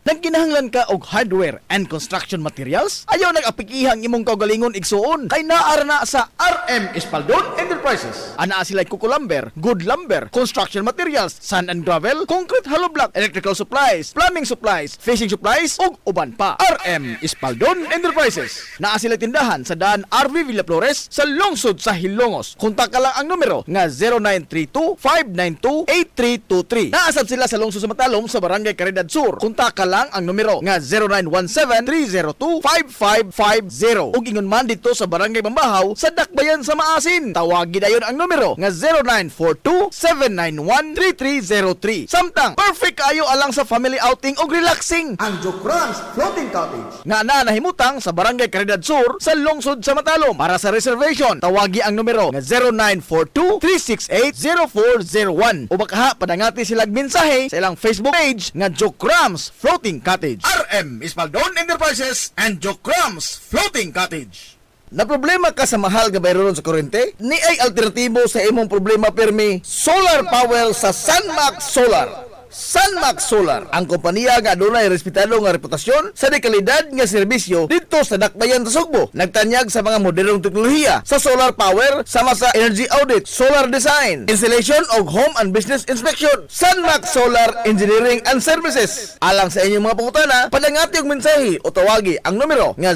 Nagkinahanglan ka og hardware and construction materials? Ayaw nag-apikihang imong kaugalingon igsuon kay naara na sa RM Espaldon Enterprises. Anaa sila kuko lumber, good lumber, construction materials, sand and gravel, concrete hollow block, electrical supplies, plumbing supplies, fishing supplies ug uban pa. RM Espaldon Enterprises. Naa sila tindahan sa daan RV Villaflores sa lungsod sa Hilongos. Kontak ka lang ang numero nga 0932-592-8323. Naasab sila sa lungsod sa Matalom sa Barangay Caridad Sur. Kontak ka lang ang numero nga 0917-302-5550. Ug ingon man dito sa Barangay Bambahaw sa Dakbayan sa Maasin. Tawagin dayon ang numero nga 0942-791-3303. Samtang perfect kayo alang sa family outing ug relaxing. Ang Jokrans Floating Cottage nga nahimutang sa Barangay Caridad Sur sa lungsod sa Matalom. Para sa reservation, tawagi ang numero nga 0942-368-0401. O baka padangati silang mensahe sa ilang Facebook page nga Jokrans Floating Cottage. RM Espaldon Enterprises and Jokrams Floating Cottage. Na problema ka sa mahal nga bayron sa kuryente? Ni ay alternatibo sa imong problema permi solar power sa Sunmax Solar. Sunmax Solar, ang kompanya nga adunay respetado nga reputasyon sa dekalidad nga serbisyo dito sa Dakbayan sa Sugbo. Nagtanyag sa mga modernong teknolohiya sa solar power sama sa energy audit, solar design, installation og home and business inspection. Sunmax Solar Engineering and Services. Alang sa inyong mga pangutana, padangati og mensahe o tawagi ang numero nga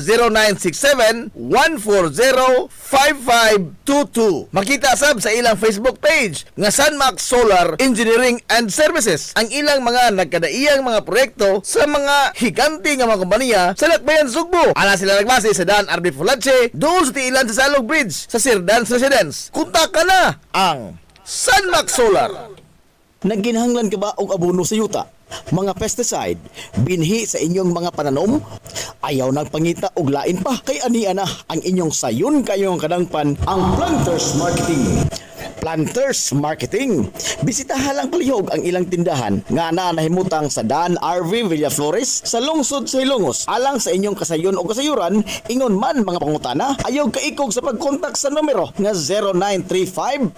0967-140-5522. Makita sab sa ilang Facebook page nga Sunmax Solar Engineering and Services. Ang ilang mga nagkadaiyang mga proyekto sa mga higanti nga mga kompanya sa Dakbayan Sugbo. Ana sila nagbase sa daan RB Fulache, doon sa tiilan sa Salog Bridge sa Sirdans Residence. Kontak ka na ang Sunmax Solar. Nagginahanglan ka ba og abono sa yuta? Mga pesticide, binhi sa inyong mga pananom? Ayaw nagpangita og lain pa kay ania na ang inyong sayon kayong kadangpan ang Planters Marketing. Planters Marketing. Bisitahan lang palihog ang ilang tindahan nga nahimutang sa daan RV Villaflores sa lungsod sa Ilongos. Alang sa inyong kasayon o kasayuran, ingon man mga pangutana, ayaw kaikog sa pagkontak sa numero nga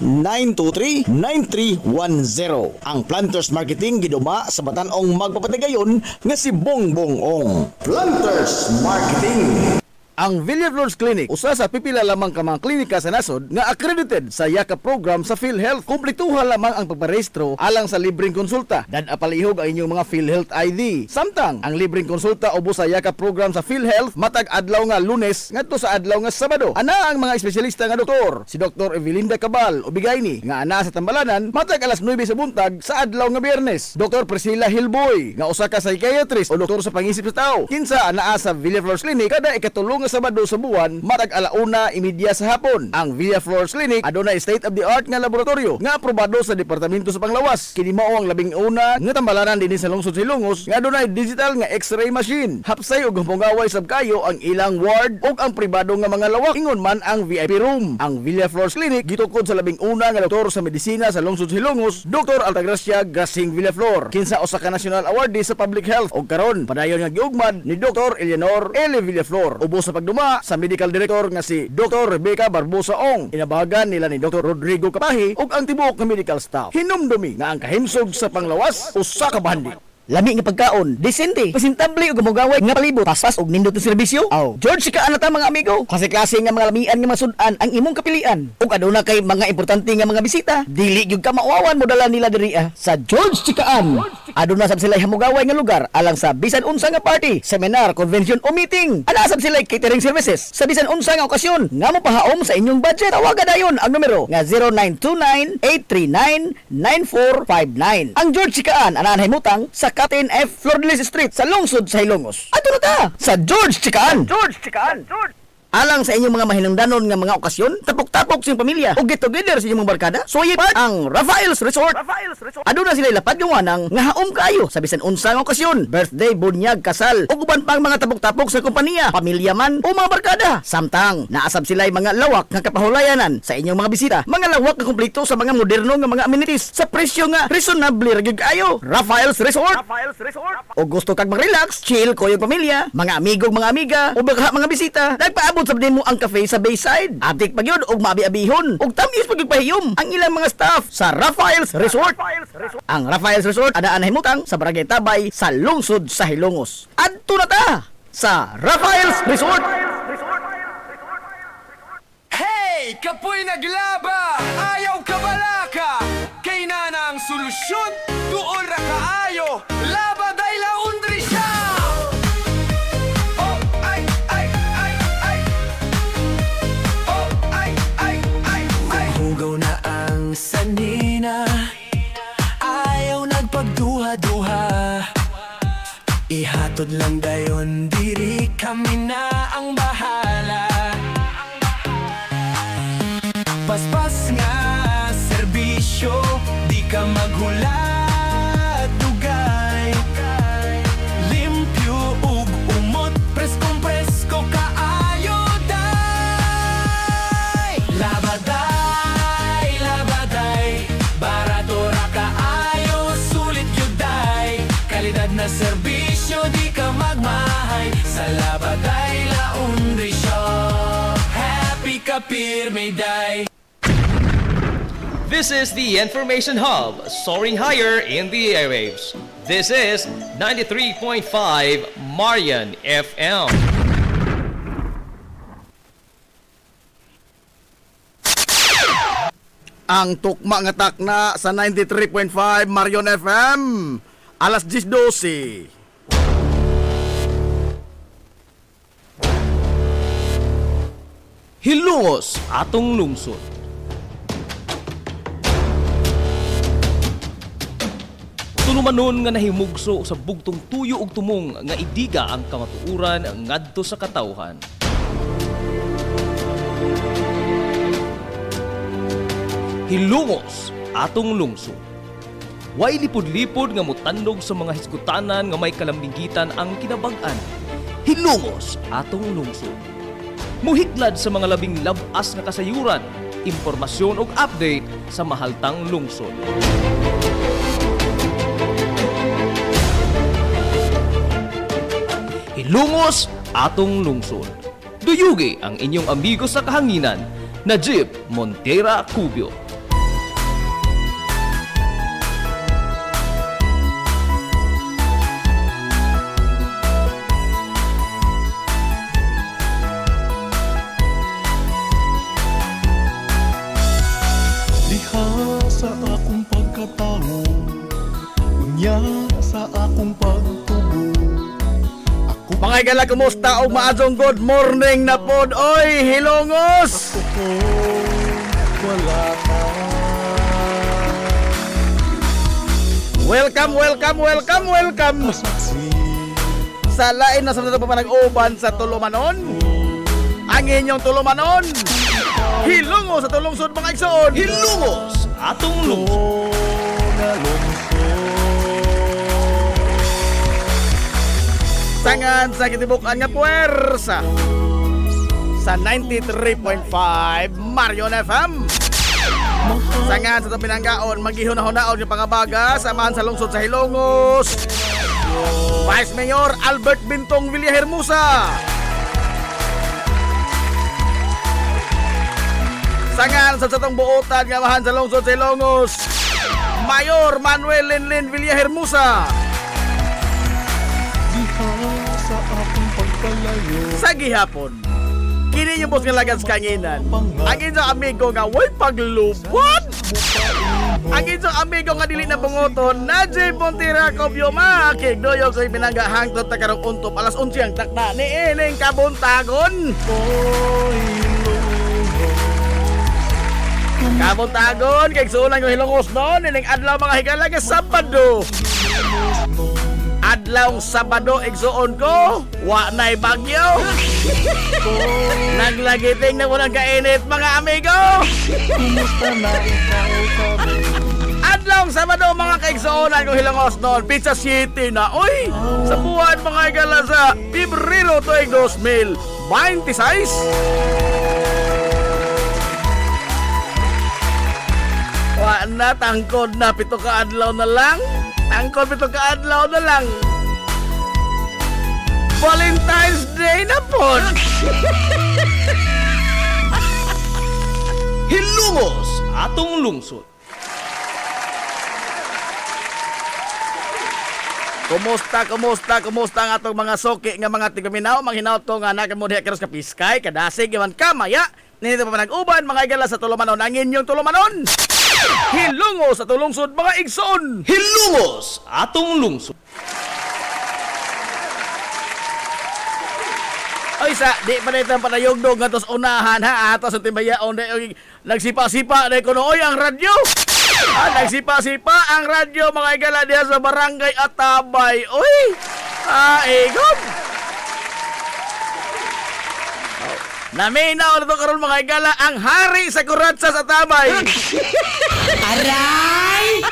0935-923-9310. Ang Planters Marketing giduma sa batanong magpapatigayon nga si Bongbong Ong. Planters Marketing. Ang Villaflores Clinic, usa sa pipila lamang ka mga klinika sa nasod nga accredited sa YAKA program sa PhilHealth. Kumpletuhan lamang ang pagparehistro alang sa libreng konsulta. Dad apalihog ang inyong mga PhilHealth ID. Samtang ang libreng konsulta ubos sa YAKA program sa PhilHealth matag adlaw nga Lunes ngadto sa adlaw nga Sabado. Ana ang mga espesyalista nga doktor, si Dr. Evelinda Cabal Ubigayni nga ana sa Tambalanan matag alas 9 sa buntag sa adlaw nga Biyernes. Dr. Priscilla Hilboy nga usa ka psychiatrist o doktor sa pangisip sa tao. Kinsa anaa sa Villaflores Clinic kada ikatulong Sabado sa buwan matag alauna imidya sa hapon. Ang Villaflores Clinic adunay state of the art nga laboratorio nga aprobado sa Departamento sa Panglawas. Kini mao ang labing una nga tambalanan dinhi sa lungsod sa Ilongos nga adunay digital nga X-ray machine. Hapsay ug humpungaway sab kayo ang ilang ward ug ang pribado nga mga lawak. Ingon man ang VIP room. Ang Villaflores Clinic gitukod sa labing una nga doktor sa medisina sa lungsod sa Ilongos, Dr. Altagracia Gasing Villaflor. Kinsa usa ka national awardee sa public health ug karon padayon nga giugmad ni Dr. Eleanor L. Villaflor. Ubos sa pagduma sa medical director nga si Dr. Rebecca Barbosa Ong. Inabagan nila ni Dr. Rodrigo Kapahi ug ang tibuok nga medical staff. Hinumdumi nga ang kahimsog sa Panglawas usa ka bandi. lami nga pagkaon, disente, presentable ug gamugaway nga palibot, paspas ug nindot nga serbisyo. Aw, George Chikaan na ta mga amigo. Klase-klase nga mga lamian nga masudan ang imong kapilian. Ug aduna kay mga importante nga mga bisita, dili gyud ka mauwawan mo dala nila diri sa George Chikaan. Aduna sab sila hamugaway nga lugar alang sa bisan unsa nga party, seminar, convention o meeting. Ana sab sila catering services sa bisan unsa nga okasyon nga mopahaom sa inyong budget. Tawagan dayon ang numero nga 0929-839-9459. Ang George Chikaan anahan himutang sa Catin F. Flordelis Street sa lungsod sa Hilongos. Ato na ta sa George Chikaan. George Chikaan. Alang sa inyong mga mahinungdanon nga mga okasyon, tapok-tapok sa inyong pamilya o get together sa inyong mga barkada, suway part ang Rafael's Resort. Aduna sila ilapat gawanang nga haom kayo sa bisan unsa nga okasyon, birthday, bunyag, kasal o uban pang mga tapok-tapok sa kompanya, pamilya man o mga barkada. Samtang naasab sila mga lawak nga kapahulayanan sa inyong mga bisita, mga lawak nga kumpleto sa mga moderno nga mga amenities sa presyo nga reasonable ra gyud kayo. Rafael's Resort. O gusto kag mag-relax, chill ko yung pamilya, mga amigo, mga amiga o baka mga bisita, nagpaabot sa mo ang cafe sa Bayside. Abdik pa yun og maabi-abihon ug tamis pagpahiyom ang ilang mga staff sa Rafael's Resort. Ang Rafael's Resort anaan himutang sa Barangay Tabay sa lungsod sa Hilongos. Adto na ta sa Rafael's Resort. Hey! Kapoy naglaba! Ayaw ka balaka! Kay na ang solusyon! Tuol ra kaayo! Laba day laundry siya! Oh, ay, ay, ay, ay! Oh, ay, ay, ay, ay! Hugaw na ang sanina Ayaw nagpagduha-duha Ihatod lang dayon diri kami na ang bahala Paspas nga serbisyo, di ka maghulat dugay Limpyo ug umot, preskong-presko kaayo day Labaday, labaday, barato ra kaayo, sulit yun day Kalidad na serbisyo, di ka magmahay Sa Labaday Laundry Shop Happy ka pirmi day This is the Information Hub, soaring higher in the airwaves. This is 93.5 Marian FM. Ang tukma nga takna sa 93.5 Marion FM. Alas 10:12. Hilongos atong lungsod. Tulumanon nga nahimugso sa bugtong tuyo ug tumong nga idiga ang kamatuuran ngadto sa katawhan. Hilongos atong lungsod. Way lipod-lipod nga mutandog sa mga hisgutanan nga may kalambigitan ang kinabag-an. Hilongos atong lungsod. Muhiklad sa mga labing labas nga kasayuran, impormasyon ug update sa mahaltang lungsod. Hilongos atong lungsod. Duyugi ang inyong amigo sa kahanginan, Najib Montera Cubio. Diha sa akong pagkatao, unya sa akong pagtubo. Mga igala, kumusta o maadong good morning na pod? Oy, Hilongos! Ako wala ka. Welcome, welcome, welcome, welcome! Saksi Sa lain na sa nato pa nag-uban sa Tulumanon. Ang inyong Tulumanon. Hilongos sa tulungsod mga igsoon. Hilongos atong lungsod. na lungsod. Sangan sa kitibukan nga puwersa sa 93.5 Marion FM. Sangan sa itong pinanggaon, maghihuna-hunaon yung pangabaga, samahan sa lungsod sa Hilongos. Vice Mayor Albert Bintong Villahermosa. Sangan sa itong buotan, ngamahan sa lungsod sa Hilongos, Mayor Manuel Linlin Villahermosa. palayo. Sa gihapon, kini yung boss nga lagas kanginan. Ang inyong amigo nga way paglubot. Ang inyong amigo nga dili na bungoton, Najay Pontira Kobyo makikdoyo ko'y pinangga hangtod ta karong untop alas 11 ang takna ni ining kabuntagon. Kabuntagon kay sulang yung hilongos noon ining adlaw mga higala nga Sabado. Adlawng Sabado igsuon ko, wa na'y bagyo. Naglagiting na mo ng kainit mga amigo. Kumusta na ikaw kami? Adlawng Sabado mga kaigsuonan kong hilongos noon, Pizza City na. Uy, sa buwan mga higala sa Pebrero tuig 2026. Wa na, tangkod na, 7 ka adlaw na lang. Tangkod 7 ka adlaw na lang. Valentine's Day na po. Hilumos atong lungsod. Kumusta ang atong mga soki nga mga tigaminaw, manghinaw to nga nakamudhi karos ka piskay, kadasig yaman kamaya. Nito pa nag-uban mga igala sa tulumanon, ang inyong tulumanon. Hilungos sa tulungsod mga igsoon. Hilumos atong lungsod. Oy sa di pa nito panayugdog nga tos unahan ha ato sa timbayaon day nagsipa-sipa day kuno oy ang radyo. Nagsipa-sipa ang radyo mga igala diha sa barangay Atabay. Oy! Igom! Naminaw na to karon mga igala ang hari sa kuratsa sa Atabay. Aray!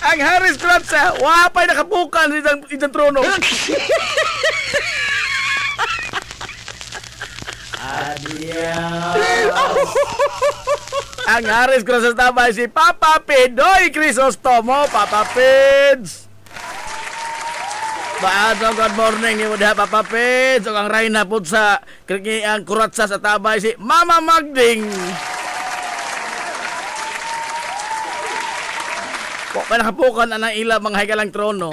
Ang hari sa kuratsa, wapay nakapukan sa isang trono. Ang Haris Cruz Tabay si Papa Pidoy Crisostomo. Papa Pids. Baadong good morning ni Muda Papa Pids. Ang Rayna po sa ang kuratsa sa Tabay si Mama Magding. Kung pa nakapukan ang ila mga higalang trono.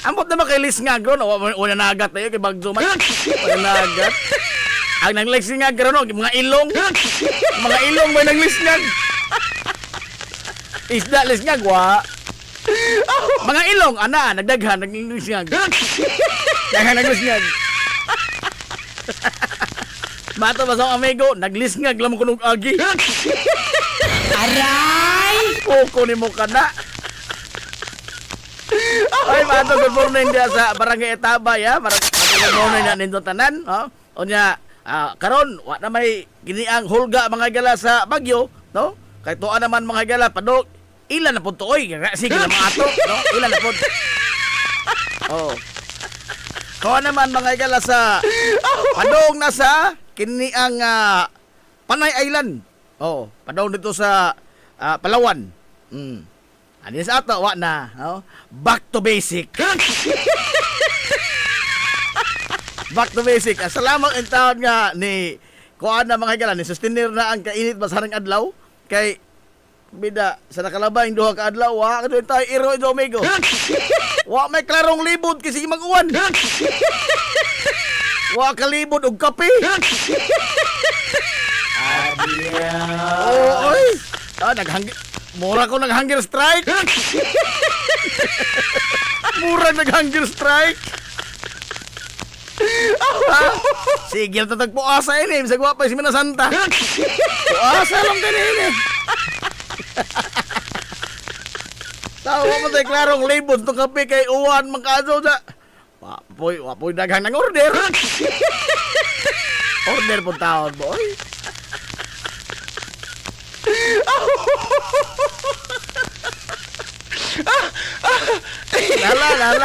Ambot naman kay Lisngagro, no? Una nagat tayo kay Bagduman. Una nagat. Ang nanglisngagro, no? Mga ilong. Mga ilong may nanglisngag. Isda lisngag, wa. Mga ilong, ana, nagdaghan, naglisngag. Daghan naglisngag. Mato ba sa amigo, naglisngag lamang kunog agi. Aray! Poko ni mo ka na. Ay, mato, good morning dia sa barangay Etabay, ha? Mato, good morning na nindong tanan, ha? O niya, karon, wa na may giniang hulga mga gala sa Bagyo, no? Kaya tuwa naman mga gala, padok, ilan na po to, oy, sige na mga ato, no? Ilan na po. Oh. Tuwa naman mga gala sa, padong na sa, kiniang Panay Island. Oh, padong dito sa Palawan. Ano sa ato, wa na. No? Back to basic. Back to basic. Salamat ang taon nga ni kuan na mga higala, ni sustenir na ang kainit basarang adlaw. Kay, bida, sa nakalabay, duha ka adlaw, wa ka doon tayo iro ito, amigo. Wa may klarong libod kasi mag-uwan. Wa ka libod og kape. Oo, oy. Mura ko nag-hunger strike. Mura nag-hunger strike. Sige, tatagpuasa ini. Bisa gua pa si Mina Santa. Puasa lang din ini. Tawa mo tayo klarong libod itong kape kay uwan magkaso sa... Wapoy daghang ng order. Order po taon, boy. Lala.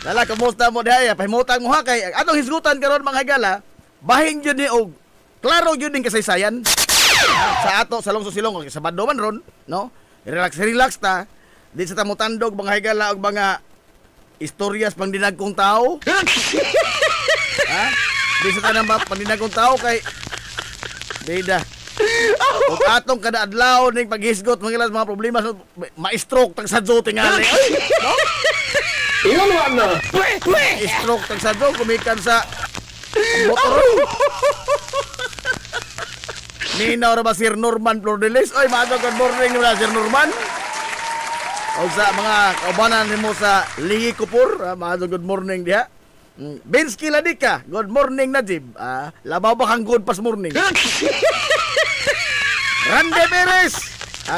Lala, kumusta mo daya? Pahimutang mo ha kay atong hisgutan karon mga higala. Bahin jud ni og klaro jud ning kasaysayan. Sa ato sa lungsod Silong sa Sabado man ron, no? Relax ta. Di sa tamutandog mga higala og mga istoryas pang dinagkong tao. Ha? Di sa tanang pandinagkong tao kay Beda. Ug atong kada adlaw ning paghisgot mga mga problema sa ma-stroke tag sadyo tingali. Ay, no? Ingon wa na. Stroke tag sadyo kumikan sa motor. Ninaw ra ba Sir Norman Flordelis? Oy, maadto good morning nila Sir Norman. O sa mga kaubanan nimo sa Lingi Kupur, maadto good morning diha. Bensky Ladika, good morning Najib. Labaw ba kang good pas morning? Rande Perez,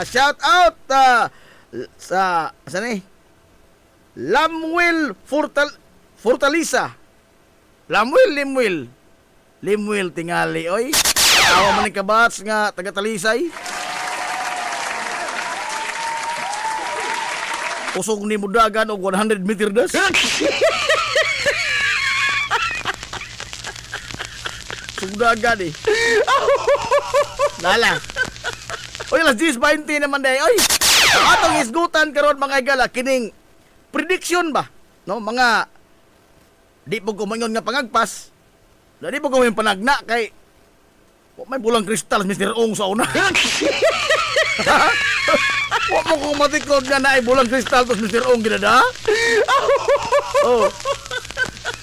shout out sa saan Lamwil Fortalisa. Limwil tingali oy. Awa man ni kabats nga taga Talisay. Usog ni mudagan og 100 meter das. Sudagan eh. Lala. Oy, las 10:20 naman day. Oy. Ang atong isgutan karon mga igala kining prediction ba? No, mga di po kumangon nga pangagpas. Di po kumangon panagna kay may bulang kristal Mr. Ong sa una. Wa mo kung matikod nga na ay bulang kristal tos Mr. Ong ginada. Oh.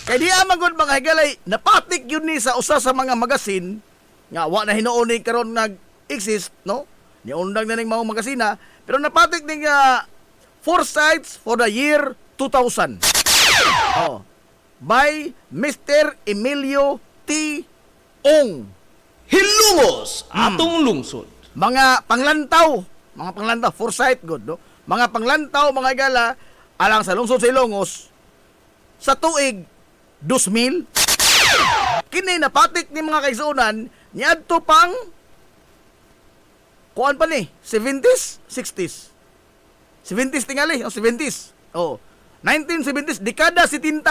Kay di amagod mga higalay, napatik yun ni sa usa sa mga magasin nga wa na hinuon ni karon nag-exist, no? Niundang na ning mga magasina, pero napatik ning foresights for the year 2000. Oh. By Mr. Emilio T. Ong. Hilungos atong lungsod. Mga panglantaw, foresight good, no? Mga panglantaw, mga igala, alang sa lungsod sa Ilongos, sa tuig 2000, kini napatik ni mga kaigsuonan, niadto pang, kuan pa ni, 70s, 60s. 70s tingali, 70s. Oh, 1970s, dekada 70.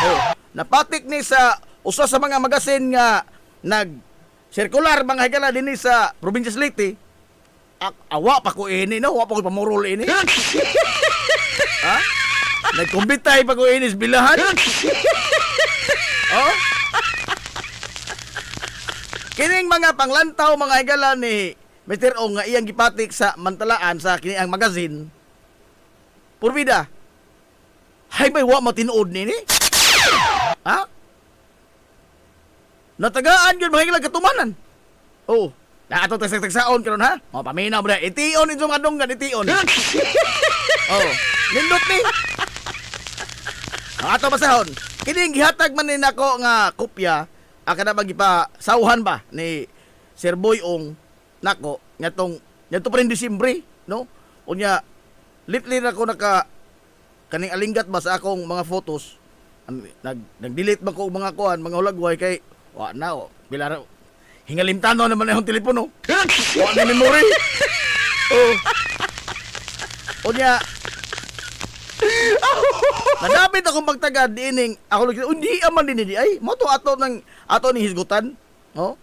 Oh, napatik ni sa usa sa mga magasin nga circular mga higala din sa probinsya Leyte. Awa pa ko ini, no? Awa pa ko pamurol ini. Ha? Nagkumbitay pa ko ini sa bilahan. Oh? Kining mga panglantaw mga higala ni Mr. Ong nga iyang gipatik sa mantalaan sa kini ang magazine. Purbida. Hay may wa matinuod nini? Ha? Natagaan yun, mahiglang katumanan. Oh, na ato tagsaon karon ha? O, paminaw mo na. Itiyon ito mga dunggan, itiyon. Oh, nindot ni. Ato basahon. Kining gihatag man ni nako nga kopya, aka na magipasawhan ba ni Sir Boy Ong nako, nyatong pa rin Disyembre, no? Unya, litli na ko kaning alinggat ba sa akong mga photos. Nag-delete man ko mga kuhan, mga hulagway kay wa na o. Bilara, hingalimtano naman na yung telepono. Wa na memory. Oh. O niya, nadapit akong magtagad diining, ako lang, hindi aman din ay, mo to ato ni hisgutan. Oh.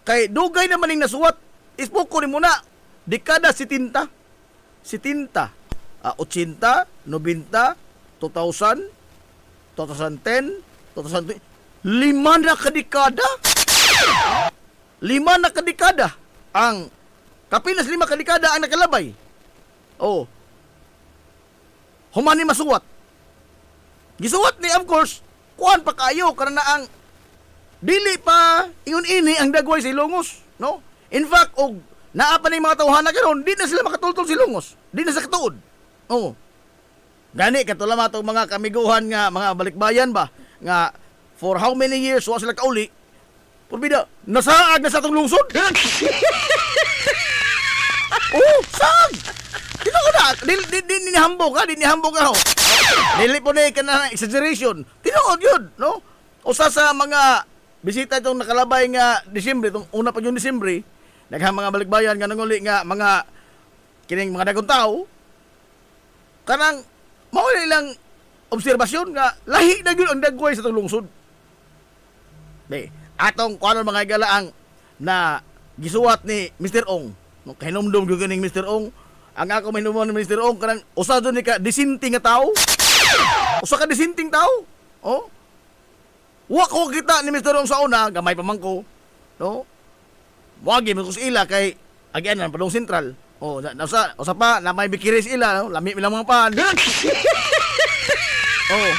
Kay dugay naman ning nasuwat. Ispoko ni muna, dekada 70, 80, 90, 2000, 2010, 2020, 5 na kadekada. 5 na kadekada ang kapinas 5 kadekada ang nakalabay. Oh. Humani masuwat. Gisuwat ni of course, kuan pa kayo kana ang dili pa ingon ini ang dagway sa Ilongos, no? In fact, og naa pa ni mga tawhana karon, di na sila makatultol sa Ilongos. Di na sa katuod. Oh. Gani katula matong mga kamiguhan nga mga balikbayan ba nga for how many years wa sila kauli. Purbida, nasaag na sa atong lungsod. Oh, sag. Dino ko na, di nihambog ka, ho. Dili po na ka na exaggeration. Tinuod yun, no? Usa sa mga bisita itong nakalabay nga Disyembre, itong una pa yung Disyembre, naghang mga balikbayan nga nanguli nga mga kining mga dagong tao, kanang mawala ilang obserbasyon nga lahi na yun ang dagway sa itong lungsod. Atong kuanon mga igalaang na gisuwat ni Mr. Ong. No, kahinumdum gyud ning Mr. Ong. Ang ako mahinumon ni Mr. Ong kanang usa do ni ka disinting nga tao. Usa ka disinting tao. Oh. Wa ko kita ni Mr. Ong sa una, gamay pa man ko. No? Wagi mo sa ila kay again ang Padong Sentral. Oh, usa pa na may bikiris ila, no? Lami milang mga pan. Oh.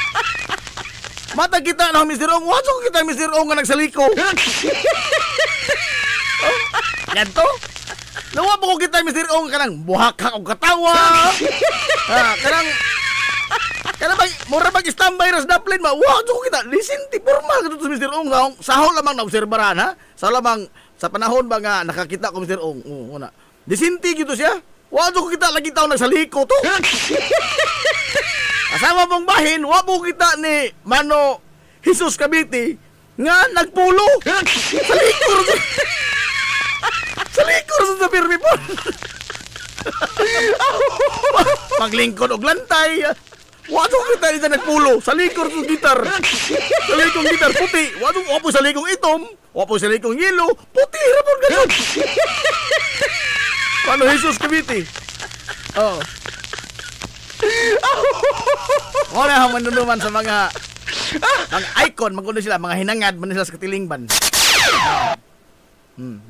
Mata kita na Mr. Ong, waso kita Mr. Ong nga nagsaliko. Oh, yan to. Nawa po ko kita Mr. Ong kanang buhak-hak og katawa. Kanang mura bag standby ras daplin ba? Waso ko kita lisinti formal kadto Mr. Ong. Saho lamang na obserbaran ha. Sa lamang sa panahon ba nga nakakita ko Mr. Ong. Una. Disinti gito siya. Waso ko kita lagi taon nagsaliko to. Kasama mong bahin, wabo kita ni Mano Jesus Cavite nga nagpulo. Sa likod sa pirmi po. Maglingkod og lantay. Wado kita nito nagpulo sa likod sa gitar. Sa likod gitar puti. Wapo sa likod itom. Wapo sa likod yelo. Puti rapon ganun. Mano Jesus Cavite. Oh. Wala ang manunuman sa mga icon, magkuno sila, mga hinangad, man sila sa katilingban.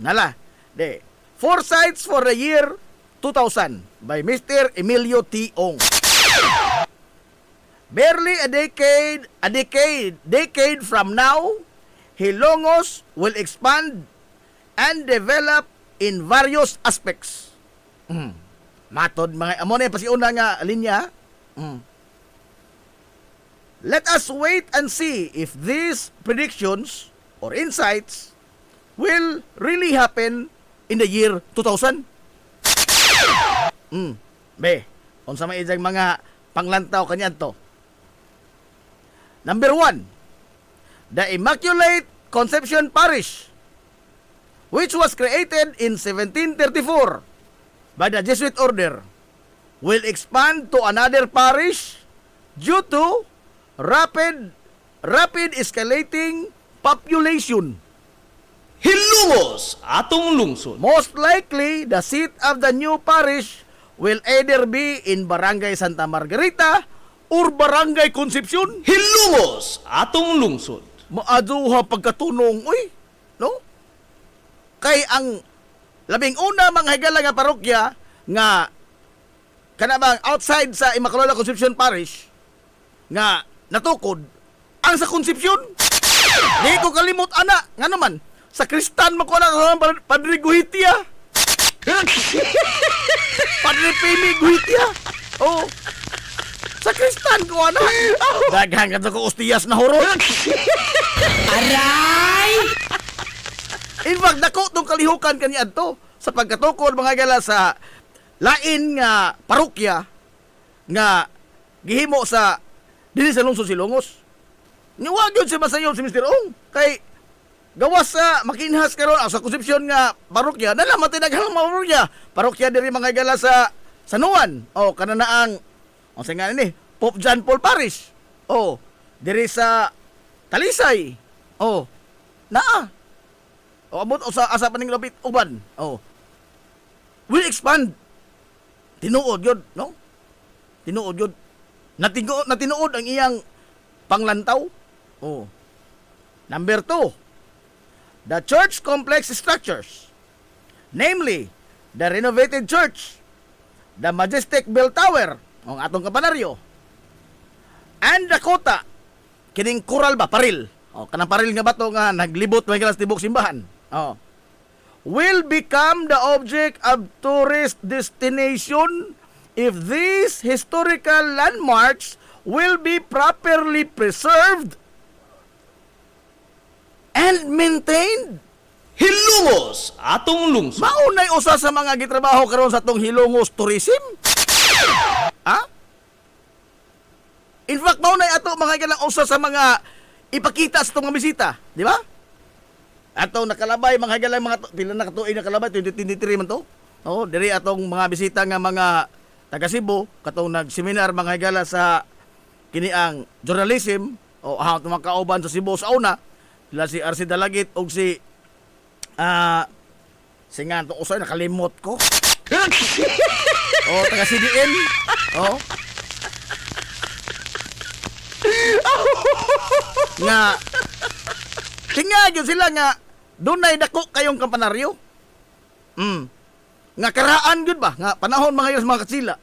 Nala. De, Foresights for the Year 2000 by Mr. Emilio T. Ong. Barely a decade from now, Hilongos will expand and develop in various aspects. Matod mga amo na pasiuna nga linya. Let us wait and see if these predictions or insights will really happen in the year 2000. Be, unsa may ijang mga panglantaw kanyan to. Number 1, the Immaculate Conception Parish, which was created in 1734 by the Jesuit order, will expand to another parish due to rapid escalating population. Hilongos, atong lungsod. Most likely, the seat of the new parish will either be in Barangay Santa Margarita or Barangay Concepcion. Hilongos, atong lungsod. Maaduha pagkatunong, uy, no? Kay ang labing una mga higala nga parokya nga kanabang outside sa Immaculata Concepcion Parish nga natukod ang sa Concepcion. Di ko kalimot ana nga naman sa Kristan mo ko na Padre Guhitia. Padre Pemi Guhitia. Oh. Sa Kristan ko ana. Daghang kadto ko ostiyas na horot. Aray! In fact, dako tong kalihukan kaniya adto sa pagkatukod mga gala sa lain nga parokya nga gihimo sa dili sa lungsod Silongos. Niwag yun si Masayon si Mr. Ong kay gawas sa makinhas karon sa konsepsyon nga parokya na lang matinaghang parokya. Parokya diri mga gala sa Sanuan. O kananaang ang nga ni Pope John Paul Parish. O diri sa Talisay. O naa. O abot o sa asa paning lapit uban. O will expand. Tinuod yun, no? Tinuod yun. Natinuod ang iyang panglantaw. Oh. Number 2, the church complex structures. Namely, the renovated church, the majestic bell tower, ang atong kapanaryo, and the kota, kining kural ba, paril. Oh, kanang paril nga bato nga naglibot may galas tibok simbahan. Oh. Will become the object of tourist destination if these historical landmarks will be properly preserved and maintained. Hilongos, atong lungsod. Maunay usa sa mga gitrabaho karon sa atong Hilongos tourism. Ha? In fact, maunay ato mga galang usa sa mga ipakita sa itong mga bisita, di ba? Atong nakalabay mga hagalang mga pila na katuig nakalabay 2023 man to. Oh, diri atong mga bisita nga mga taga Cebu katong nagseminar mga higala sa kiniang journalism o ang mga kauban sa Cebu sa una sila si RC Dalagit og si singan to usoy nakalimot ko. Oh, taga CDN. Oh. Nga tingnan yun sila nga dunay dako kayong kampanaryo. Nga karaan gud ba? Nga panahon mga yun mga katsila.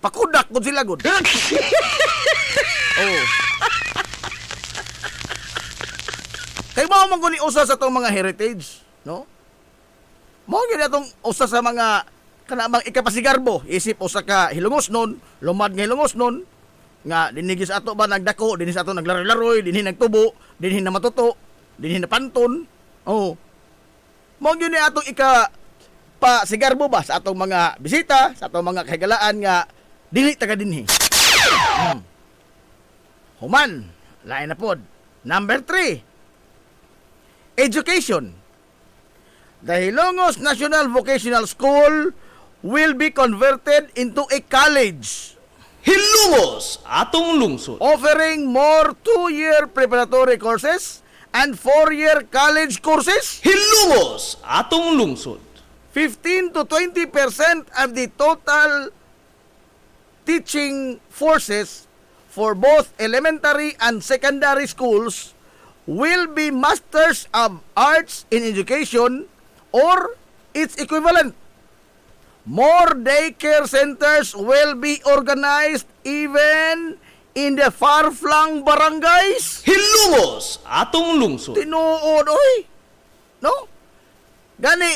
Pakudak gud sila gud. Oh. Kay mao man guni usa sa tong mga heritage, no? Mao gyud atong usa sa mga kanamang ikapasigarbo, isip usa ka hilungos nun, lumad nga hilungos nun, nga dinigis ato ba nagdako, dinhi sa ato naglaroy-laroy, dinhi nagtubo, dinhi na matuto, dinhi na panton. Oh. Mao gyud ni atong pa sigarbo ba sa atong mga bisita, sa atong mga kahigalaan nga dili taga dinhi. Human, lain na pod. Number 3. Education. The Hilongos National Vocational School will be converted into a college, Hilongos, atong lungsod. offering more 2-year preparatory courses and 4-year college courses. Hilongos, atong lungsod. 15 to 20% of the total teaching forces for both elementary and secondary schools will be Masters of Arts in Education or its equivalent. More daycare centers will be organized even in the far-flung barangays. Hilongos, atong lungsod. Tinuod, oy. No? Gani,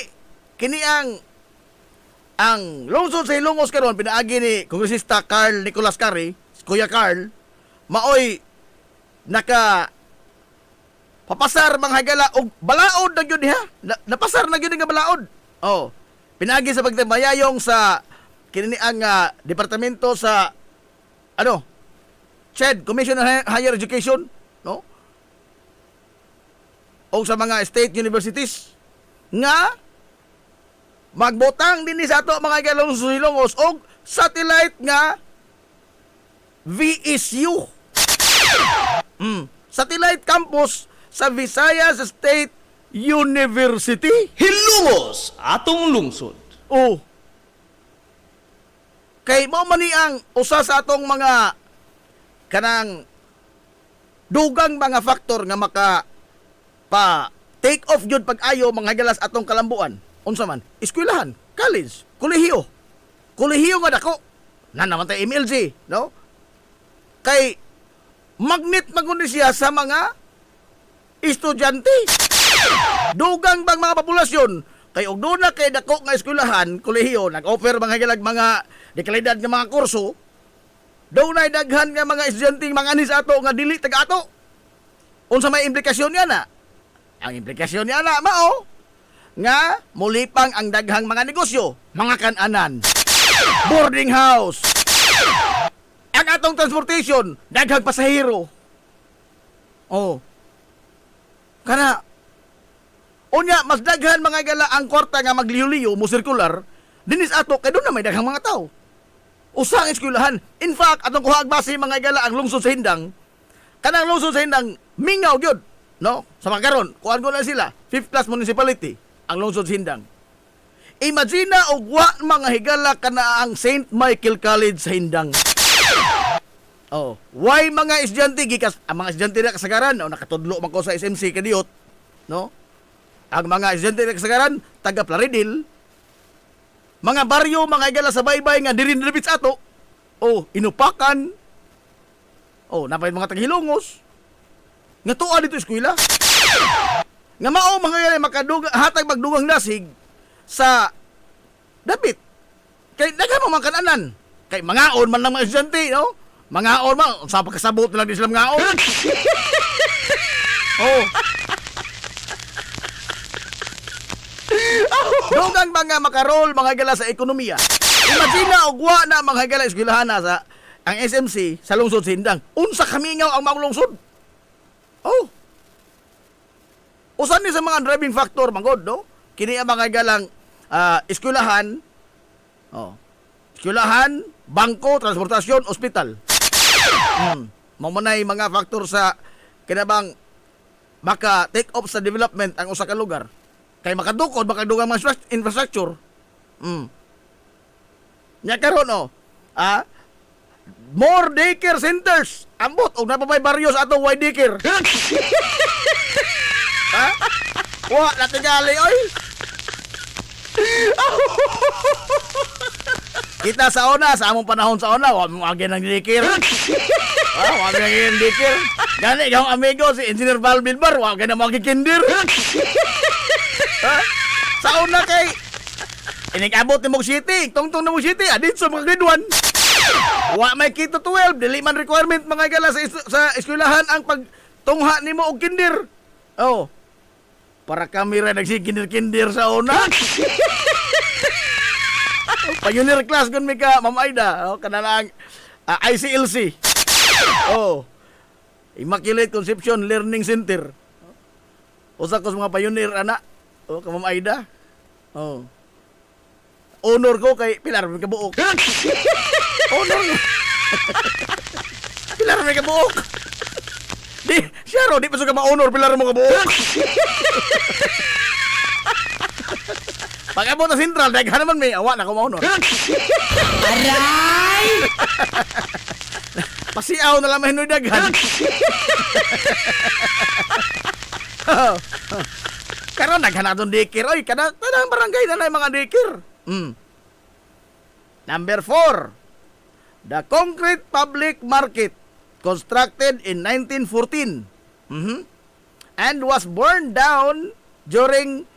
kini ang lungsod sa Hilongos karon pinaagi ni Kongresista Carl Nicolas Carey, Kuya Carl, maoy naka papasar mga higala og balaod na gyud ha. Napasar na gyud nga balaod. Oh. Pinagi sa pagtamayayong sa kini ang departamento sa CHED, Commission on Higher Education, no? O sa mga state universities nga magbutang dinhi sa ato mga galong Hilongos og satellite nga VSU. Satellite campus sa Visayas State University. Hilongos, atong lungsod. Oh. Kay mao man ni ang usa sa atong mga kanang dugang mga faktor nga maka pa take off gyud pag-ayo mga galas atong kalambuan. Unsa man? Eskwelahan, college, kolehiyo. Kolehiyo nga dako. Na naman tay MLG, no? Kay magnet magundi siya sa mga estudyante. Dugang bang mga populasyon kay og doon na kay dako nga eskwelahan, kolehiyo nag-offer mga galag mga dekalidad nga mga kurso. Doon ay daghan nga mga estudyante mga anis ato nga dili taga ato. Unsa may implikasyon niya na? Ang implikasyon niya na mao nga mulipang ang daghang mga negosyo, mga kan-anan, boarding house, ang atong transportation, daghang pasahero. Oh. Kana unya mas daghan mga gala ang kwarta nga magliyo-liyo mo circular dinis ato kay doon na may daghang mga tao. Usa ang eskwelahan. In fact, atong kuhaag base mga gala ang lungsod sa Hindang. Kanang lungsod sa Hindang mingaw gyud, no? Sa makaron, kuan ko na sila, 5th class municipality ang lungsod sa Hindang. Imagine og wa mga higala kana ang St. Michael College sa Hindang. Oh, why mga estudyante gikas ang mga estudyante na kasagaran o nakatudlo man ko sa SMC kadiyot, no? Ang mga estudyante na kasagaran taga Plaridel, mga baryo mga igala sa baybay nga diri nilibit sa ato. Oh, Inupakan. Oh, napay mga taga Hilongos. Nga tuwa dito eskwela. Nga mao mga igala makadugang hatag magdugang dasig sa dapit. Kay daghan mo man kananan. Kay mangaon man lang mga estudyante, no? Mangaon man, sa pagkasabot lang din sila mangaon. Oh. Dugang mga makarol, mga gala sa ekonomiya. Imagine og wa na mga gala eskwelahan na sa ang SMC sa lungsod sa Hindang. Unsa kamingaw ang mga lungsod? Oh. Usan ni sa mga driving factor mangod, no? Kini ang mga galang eskwelahan. Oh. Eskwelahan, bangko, transportasyon, ospital. Mamunay mga faktor sa kinabang maka take off sa development ang usa ka lugar. Kay makadukod, makadugang mga infrastructure. Nya karon more daycare centers. Ambot og napapay baryo sa atong wide daycare. Ha? Wa na tigali oy. Kita sa una, sa among panahon sa una, wag mo agyan ng dikir. Wag mo agyan ng dikir. Gani, yung amigo, si Engineer Val Bilbar, wag na magikindir. Sa una kay, inig-abot ni Mog City, tungtong na Mog City, adit sa mga grade 1. Wa may kito 12, dili man requirement mga gala sa eskwelahan ang pagtungha nimo og kindir. Oh. Para kami ra nagsikindir-kindir sa una. Pioneer class gun mi ka, Ma'am Aida, oh, kanalang ICLC. Oh. Immaculate Conception Learning Center. Usa ko sa mga pioneer ana. Oh, ka Ma'am Aida. Oh. Honor ko kay Pilar mi kabuok. Honor ko. Pilar mi kabuok. Di, siya ro, di pa suka ma-honor Pilar mo kabuok. Pag abot na Central, daghan naman may awa na ko ma-honor. Aray! Pasiaw na lang mahinoy daghan. Karon daghan na itong dikir. Oy, kanang barangay na na yung mga dikir. Number 4. The concrete public market constructed in 1914 and was burned down during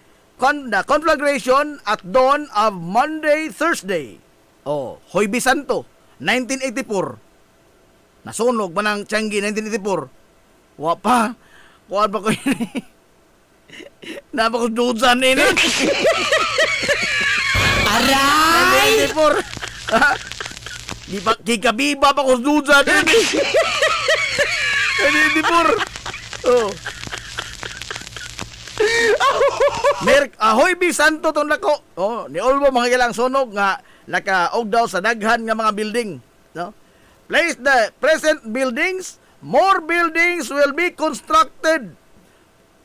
the conflagration at dawn of Monday, Thursday. Oh, Hoybi Santo, 1984. Nasunog ba ng Tianggi, 1984? Wa pa. Kuhaan pa ko yun. Napa ko dudsan ini. Aray! 1984. Ha? Di pa, kikabiba pa ko dudsan ini. 1984. Oh. Hoybi Santo tong nako. Oh, ni Olmo mga gilang sunog nga nakaog daw sa daghan nga mga building, no? Place the present buildings, more buildings will be constructed.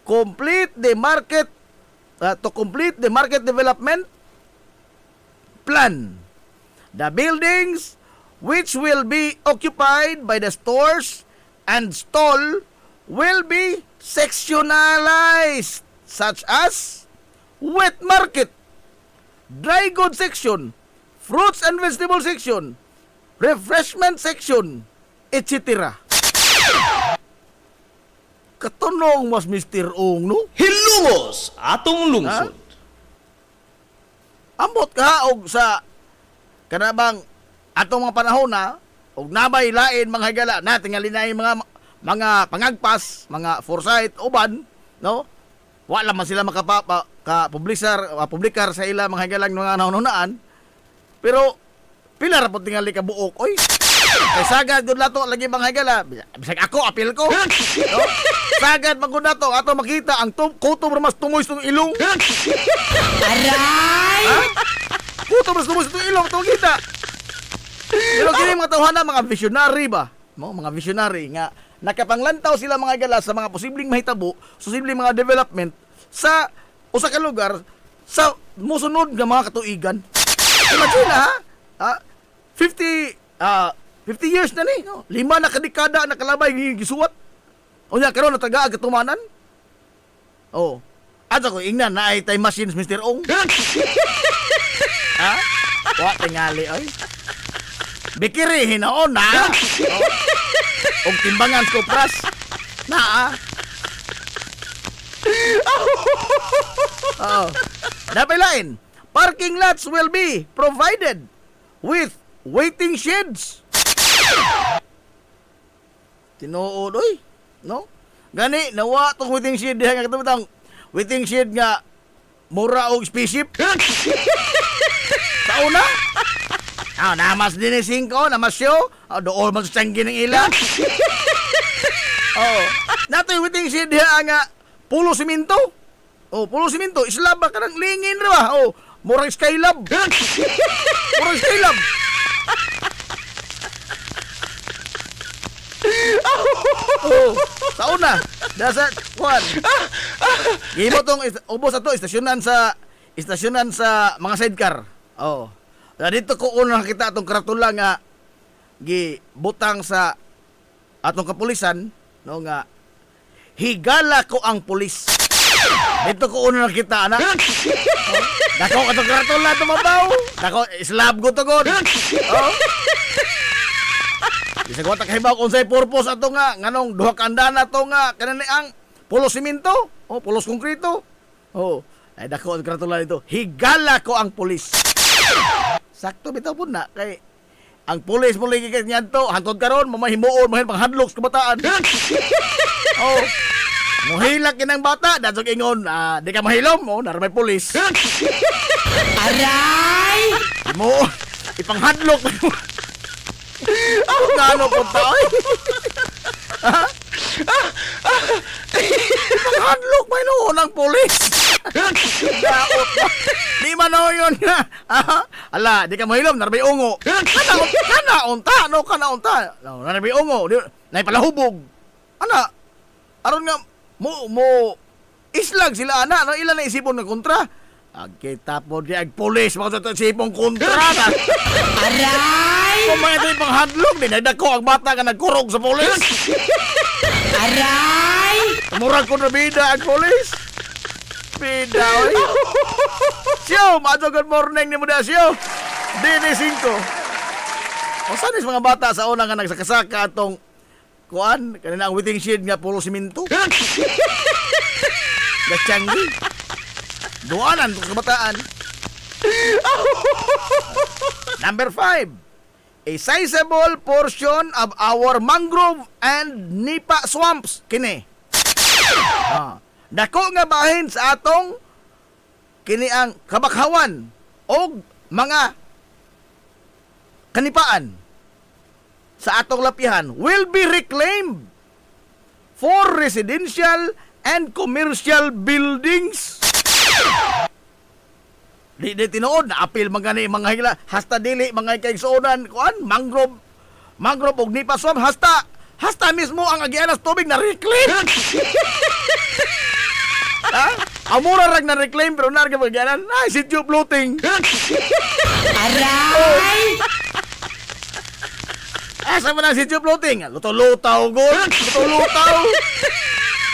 Complete the market to complete the market development plan. The buildings which will be occupied by the stores and stall will be sectionalized, such as wet market, dry goods section, fruits and vegetable section, refreshment section, etc. Katunong mas Mr. Ong, no? Hilungos atong lungsod. Ambot ka og sa kanabang atong mga panahon na og nabay lain mga higala na tingali na mga pangagpas, mga foresight uban, no? Wala man sila publikar sa ila mga higalang mga nahunaan. Pero pila ra po tingali ka buok, oy. Kay sagad gud lato lagi mga higala. Bisag ako apil ko. No? Sagad magud nato ato makita ang kutom mas tumoy sa ilong. Aray! Kutom mas tumoy sa ilong to kita. Pero kini mga tawhana mga visionary ba? Mo mga visionary nga nakapanglantaw sila mga gala sa mga posibleng mahitabo, posibleng mga development sa usa ka lugar sa mosunod nga mga katuigan. Imagine ha? 50 years na ni, no? 5 na kadekada nakalabay gisuwat. Unya karon nataga agatumanan. Oh. Ato ko ingnan na ay time machines Mr. Ong. Ha? Wa tingali oy. Bikiri hinoon na. Og timbangan ko pras. Na. Oh. Dapat lain. Parking lots will be provided with waiting sheds. Tinuod oy, no? Gani nawa tong waiting shed diha nga katong waiting shed nga mura og spaceship. Sa una? Namas din ni 5, namas show. Doon man sa tiyanggi ng ila. Nato yung waiting shed diha nga pulo siminto. Pulo siminto, islaba ka ng lingin ra. Murang Skylab. Murang Skylab. Sa una, dasa kuan. Gimo tong ubos ato istasyonan sa mga sidecar. Dito ko una nakita atong karatula nga gibutang sa atong kapulisan, no, nga higala ko ang pulis. Dito ko una nakita ana. Dako ka itong karatola tumabaw. Dako, slab ko to god. Oh. Bisa ko takahibaw kung sa'y purpose ato nga. Nganong duha kandana to nga. Kanani ang pulos simento. Oh, pulos konkrito. Oh. Ay dako ang karatola dito. Higala ko ang pulis. Sakto bitaw po na. Kay ang pulis mo lagi kanyan to. Hantod karon mamahimuon. Mahin panghadlok sa kabataan. Oh. Muhilak kinang bata. Dadsog ingon. Di ka mahilom. Oh, naramay pulis. Aray! Mo, ipanghadlok mo. Ako gano po tayo. Ipanghadlok may noon ang polis. Daot ba? Di man o yun nga. Ala, di ka mahilom, narabay ungo. Kanaunta, no, kanaunta. Narabay ungo, naipalahubog. Ana, aron nga, mo, islag sila, ana, no, ilan na isipon ng kontra. Agkita po di ag polis mga sa sipong kontra na. Aray! Kung mga ito pang hadlok, dinagdako ang bata ka nagkurog sa polis. Aray! Murag ko na bida ang polis. Bida, oy. Siyo, macho good morning ni mo na siyo. Dini 5. O saan is mga bata sa una nga nagsakasaka atong kuan, kanina ang waiting shed nga puro simento. Gachangi. Duanan kung kabataan. Number 5. A sizable portion of our mangrove and nipa swamps kini. Dako nga bahin sa atong kini ang kabakhawan o mga kanipaan sa atong lapihan will be reclaimed for residential and commercial buildings. Di tinuod na apil magani mga higla hasta dili mga kaigsuonan kuan mangrove og nipa swamp hasta mismo ang agianas tubig na reclaim. Ha? Amura rag na reclaim pero narga magianan ay sitio floating. Aray! Asa man ang sitio floating? Luto-lutaw gol. Luto-lutaw.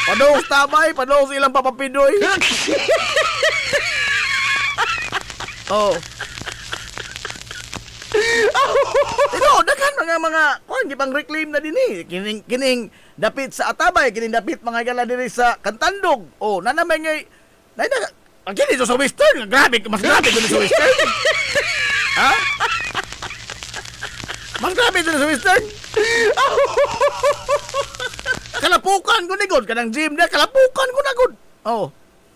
Padong tabay, padong ilang papapidoy. Oh. Ito, daghan mga kuan gipang reclaim na dinhi. Kining dapit sa Atabay, kining dapit mga gala diri sa Kantandog. Oh, nanamay ngay ang kini sa Western, grabe, mas grabe dito sa Western. Ha? Mas grabe dito sa Western. Kalapukan ko ni God, kanang gym na kalapukan ko na God. Oh.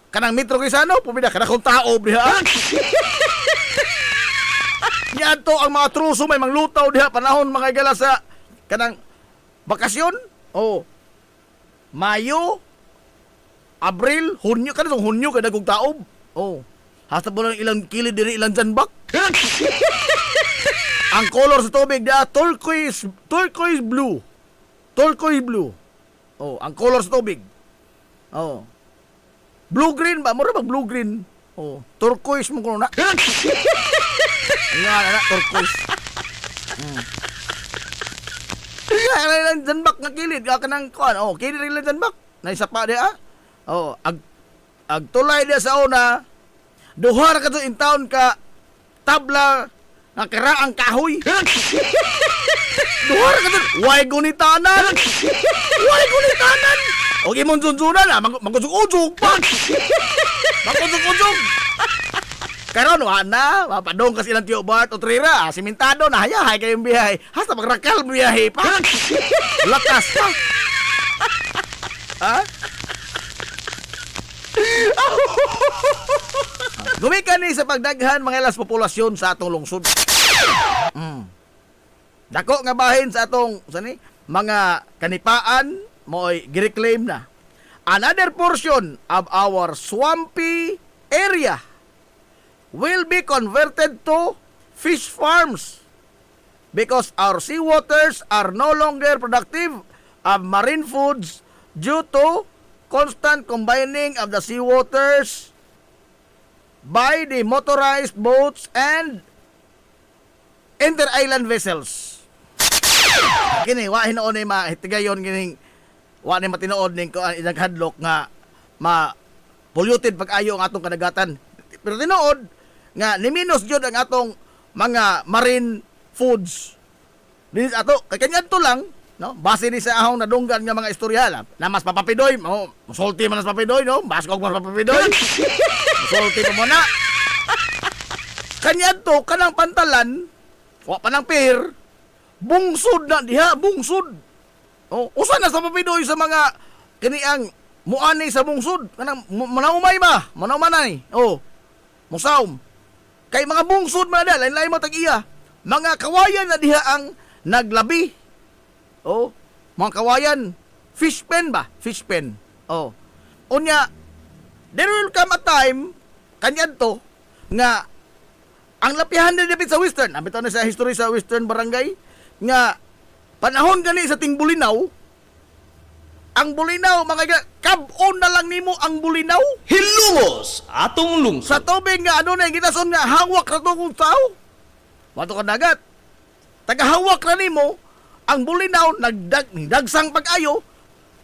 Kanang Metro Quezano, pumida kanang kung tao diha. Yan to ang mga truso may manglutaw diha panahon mga igala sa kanang bakasyon. Oh. Mayo, Abril, Hunyo, kanang Hunyo kay dagog taob. Oh. Hasta po lang ilang kilid diri ilang janbak. Ang color sa tubig diha turquoise blue. Turquoise blue. Oh, ang color sa tubig. Oh. Blue-green ba? Mura ba blue-green? Oh, turquoise mo kuno na. Nga na, turquoise. Kaya lang janbak nga kilid. Kaya ka ng kuhan. Oh, kilid rin lang janbak. Naisa pa diya. Oh, ag tulay diya sa una. Duhar ka to in town ka tabla nga karaang kahoy. Duhar ka to. Way gunitanan. Way gunitanan. Okay mong sunsunan magkusog-usog pa. Magkusog-usog. Karon na, mapadong kasi ng Tio Bart o Trira, simentado na hayahay kayong biyahe. Hasta magrakal biyahe pa. Lakas pa. Ha? Gumikan ni sa pagdaghan mga ilas populasyon sa atong lungsod. Dako nga bahin sa atong mga kanipaan mo'y gireclaim na. Another portion of our swampy area will be converted to fish farms because our seawaters are no longer productive of marine foods due to constant combining of the seawaters by the motorized boats and inter-island vessels. Kini, wa hinoon ni mahitigayon kining wa ni matinood ning ko ilang hadlok nga ma polluted pag-ayo ang atong kadagatan. Pero tinuod nga niminos jud ang atong mga marine foods. Dinis ato kay kanyanto lang, no? Base ni sa ahong nadunggan nga mga istorya na mas papapidoy, musulti man mas papidoy, no? Baskog mas papapidoy. Musulti pa mo na. Kanyanto kanang pantalan, wa pa nang pier, bungsod na diha, bungsod. Oh, usa na sa papidoy sa mga kaniang muani sa bungsod, kanang manaumay ba? Manaumanay. Oh. Musaom. Kay mga bungsod man na, lain-lain mo tag-iya. Mga kawayan na diha ang naglabi. Oh, mga kawayan, fish pen ba? Fish pen. Oh. Unya, there will come a time, kanyanto, nga, ang lapihan na dapit sa Western, abito na sa history sa Western Barangay, nga, panahon gani sa ting Bulinaw, ang Bulinaw, kabon na lang nimo ang Bulinaw. Hilumos atong lungsod. Sa tubig nga, ano na, gitason nga, hawak na itong tao. Wato ka dagat. Tagahawak na nimo, ang Bulinaw, nagdagsang pag-ayo,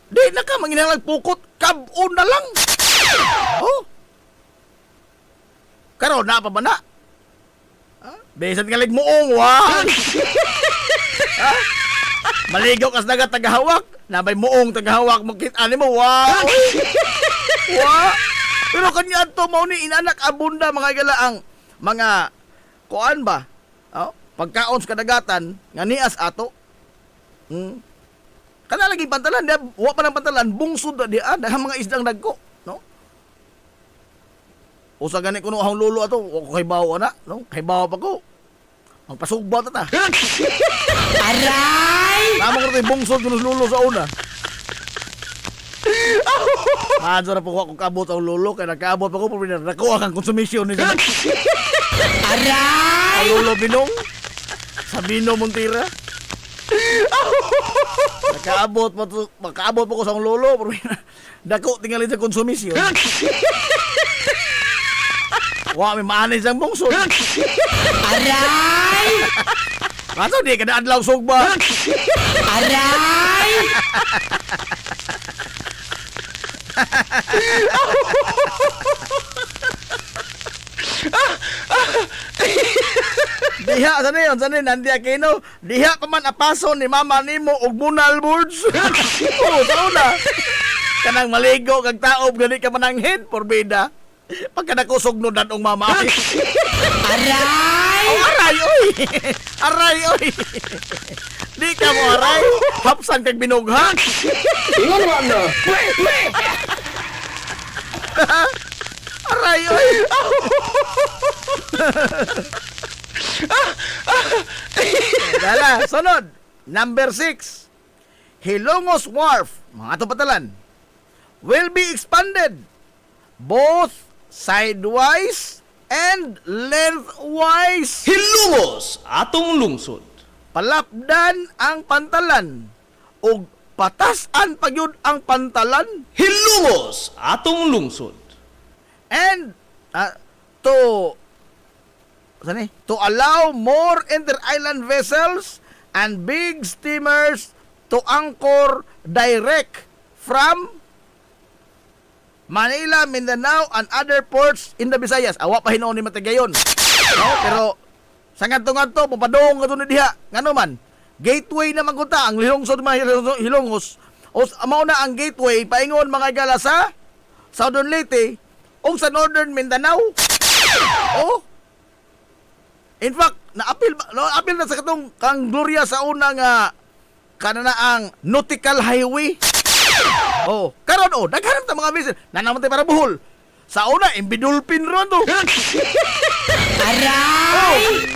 di na ka manginalang pukot, kabon na lang. Oh. Karon na pa ba na? Besan ka ligmoong, wag! Ha? Maligaw kas dagat tagahawak, nabay moong tagahawak, makit ani mo, wow! Wow! Pero kanya to mao ni inanak abunda mga gala ang mga kuan ba? Oh, pagkaon sa kadagatan nga nias ato. Kana lagi pantalan, di wa pa nang pantalan, bungsod na dian, daghang mga isdang dagko, no? Usa gani kuno ahong lulo ato, o kay bawo na, no? Kay bawo pa ko. Ang pasugba ta. Aray! Tama ko rin bungsod kuno lulo sa una. Madyo na po ako kabot ang lulo, kaya nagkaabot pa ko, pero nakuha kang konsumisyon ni Aray! Ang lulo Binong, sa Bino Montira. Nakaabot pa ko sa ang lulo, pero dako tingali sa konsumisyon. Wa, may maanis ang bungsod. Aray! Mato, di ka na adlaw sugba. Aray! Diha, sana yun, Nandia Aquino. Diha pa man apason ni mama nimo og bunal boards. Oo, sa una. Kanang maligo, kag taob, gani ka mananghin, porbida. Pagka nakusog no dan og mama. Aray! Oh, aray, oy! Aray, oy! Di ka mo aray, hapsan kag binugha. Ingon mo na. Aray, oy! Dala, sunod. Number 6. Hilongos Wharf, mga ato patalan, will be expanded both sidewise and lengthwise. Hilumos atong lungsod. Palapdan ang pantalan ug patasan pagyud ang pantalan Hilumos atong lungsod. and to allow more inter-island vessels and big steamers to anchor direct from Manila, Mindanao, and other ports in the Visayas. Awa pa hinuon ni Matigayon. No? Pero sa ngadto-ngadto papadong kadto ni diha. Ngano man? Gateway na magkunta ang hilungsod mga hilongos. O mao na ang gateway paingon mga gala sa Southern Leyte o sa Northern Mindanao. Oh. In fact, naapil na sa katong kang Gloria sa una nga kanana ang nautical highway. Oh, karon daghan ta mga bisis nanamatay para buhol. Sa una imbidulpin ron to. Aray!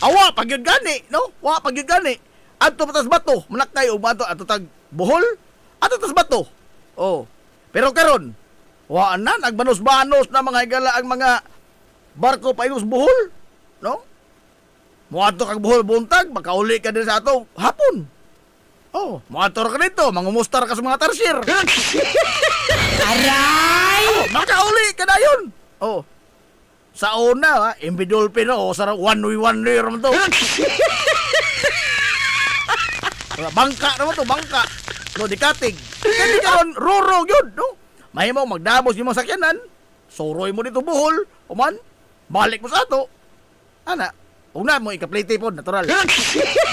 Awa pagyud gani, no? Wa pagyud gani. Adto patas bato, manakay og bato ato tag buhol, ato tas bato. Oh. Pero karon, wa na nagbanos-banos na mga higala ang mga barko painus buhol, no? Moadto kag buhol buntag, makauli ka din sa ato hapon. Oh, moadtor ka dito, mangumustar ka sa mga tarsier. Aray! Oh, makauli ka na yun. Oh. Sa una, imbidulpin o sarang one way raman to. Bangka naman to, bangka. No, dikatig. Kasi karon ruro yun, no? Mahimo magdamos yung mga sakyanan. Soroy mo dito buhol, uman. Balik mo sa ato. Ana, una mo ikaplete po, natural.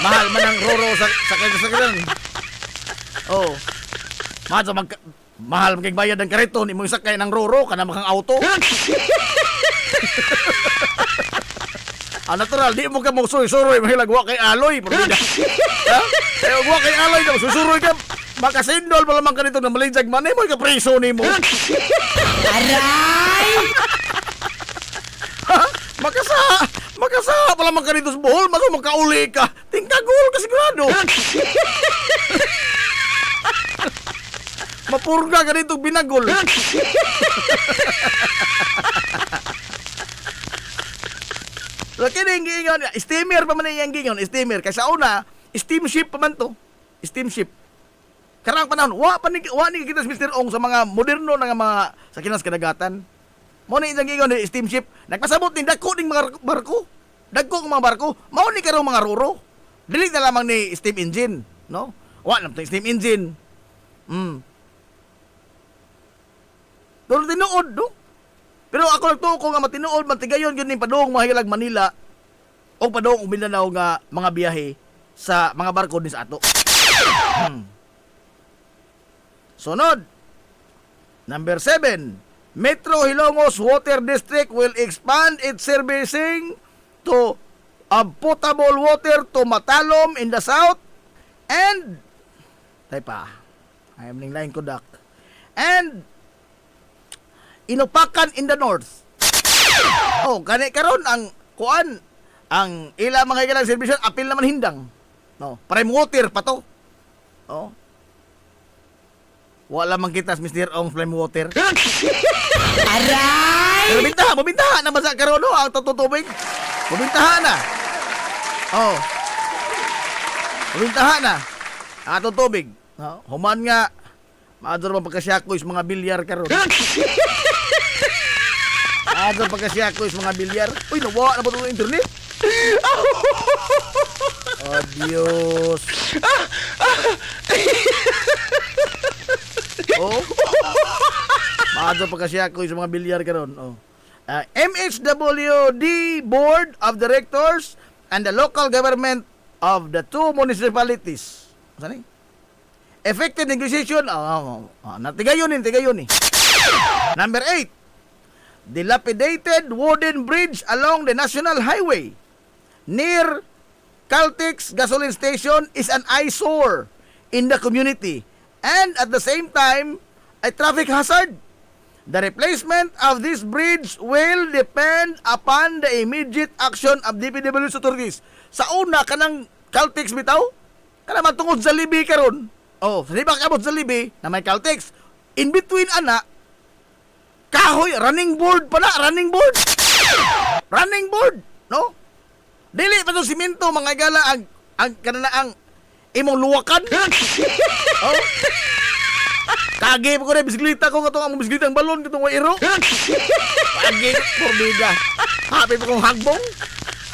Mahal man ang roro sa sakyan. Oh. Mahal maging bayad ng karito, ni mo isakay ng roro, kana makang auto. Natural, di mo ka mo suroy, mahilagwa kay aloy, parbida. Ha? Kaya wag kay aloy ka, susuroy ka, makasindol pa lamang ka nito na malinjag man, mo ikapreso ni mo. Aray! Ha? Makasa pa lamang ka nito sa buhol, maso makauli ka. Tingkagul ka sigurado. Mapurga ka nito binagol. Laki na yung gingon, steamer pa man yung gingon, steamer. Kasi sa una, steamship pa man to. Steamship. Karang panahon, wa ni kita Mr. Ong sa mga moderno nga mga sakinas kadagatan. Mo ni isang gingon, steamship. Nagpasabot ni dako ning mga barko. Dagko ng mga barko. Mao ni karong mga roro. Dili na lamang ni steam engine, no? Wa na steam engine. Pero tinuod, no? Pero ako nagtuko nga matinuod, matigayon yun yung padong mga hilag Manila o padong Mindanao nga mga biyahe sa mga barko din sa ato. Sunod. Number 7. Metro Hilongos Water District will expand its servicing to potable water to Matalom in the south and I am ning line ko dak. And Inupakan in the north. Oh, kani karon ang kuan ang ila mga ilang serbisyo apil naman hindang. No, prime water pa to. Oh. Wala man kita Mr. Ong prime water. Aray! Pero bumitaha na basa karon no ang tutubig. Bumitaha na. Oh. Bumitaha na. Ato tubig. No, human nga maador man pagkasyako is mga bilyar karon. Ador pagkasyako is mga bilyar. Uy, nawa na ba itong internet? Adios. Oh. Maador pagkasyako is mga bilyar karon. Oh. MHWD Board of Directors and the local government of the two municipalities. Saan effective negotiation. Tigayon eh. Number 8. Dilapidated wooden bridge along the National Highway near Caltex gasoline station is an eyesore in the community and at the same time a traffic hazard. The replacement of this bridge will depend upon the immediate action of DPW's authorities. Sa una kanang Caltex bitaw, kana man tungod sa Libi karon. Oh, di ba kabot sa Libi na may Caltex? In between ana kahoy, running board, no? Dili pa itong simento, mga gala, ang imong luwakan. Oh? Kage pa ko na, bisiklita ko, katong ang bisiklita ang balon, katong wairo. Kage, porbida. Happy pa kong hagbong.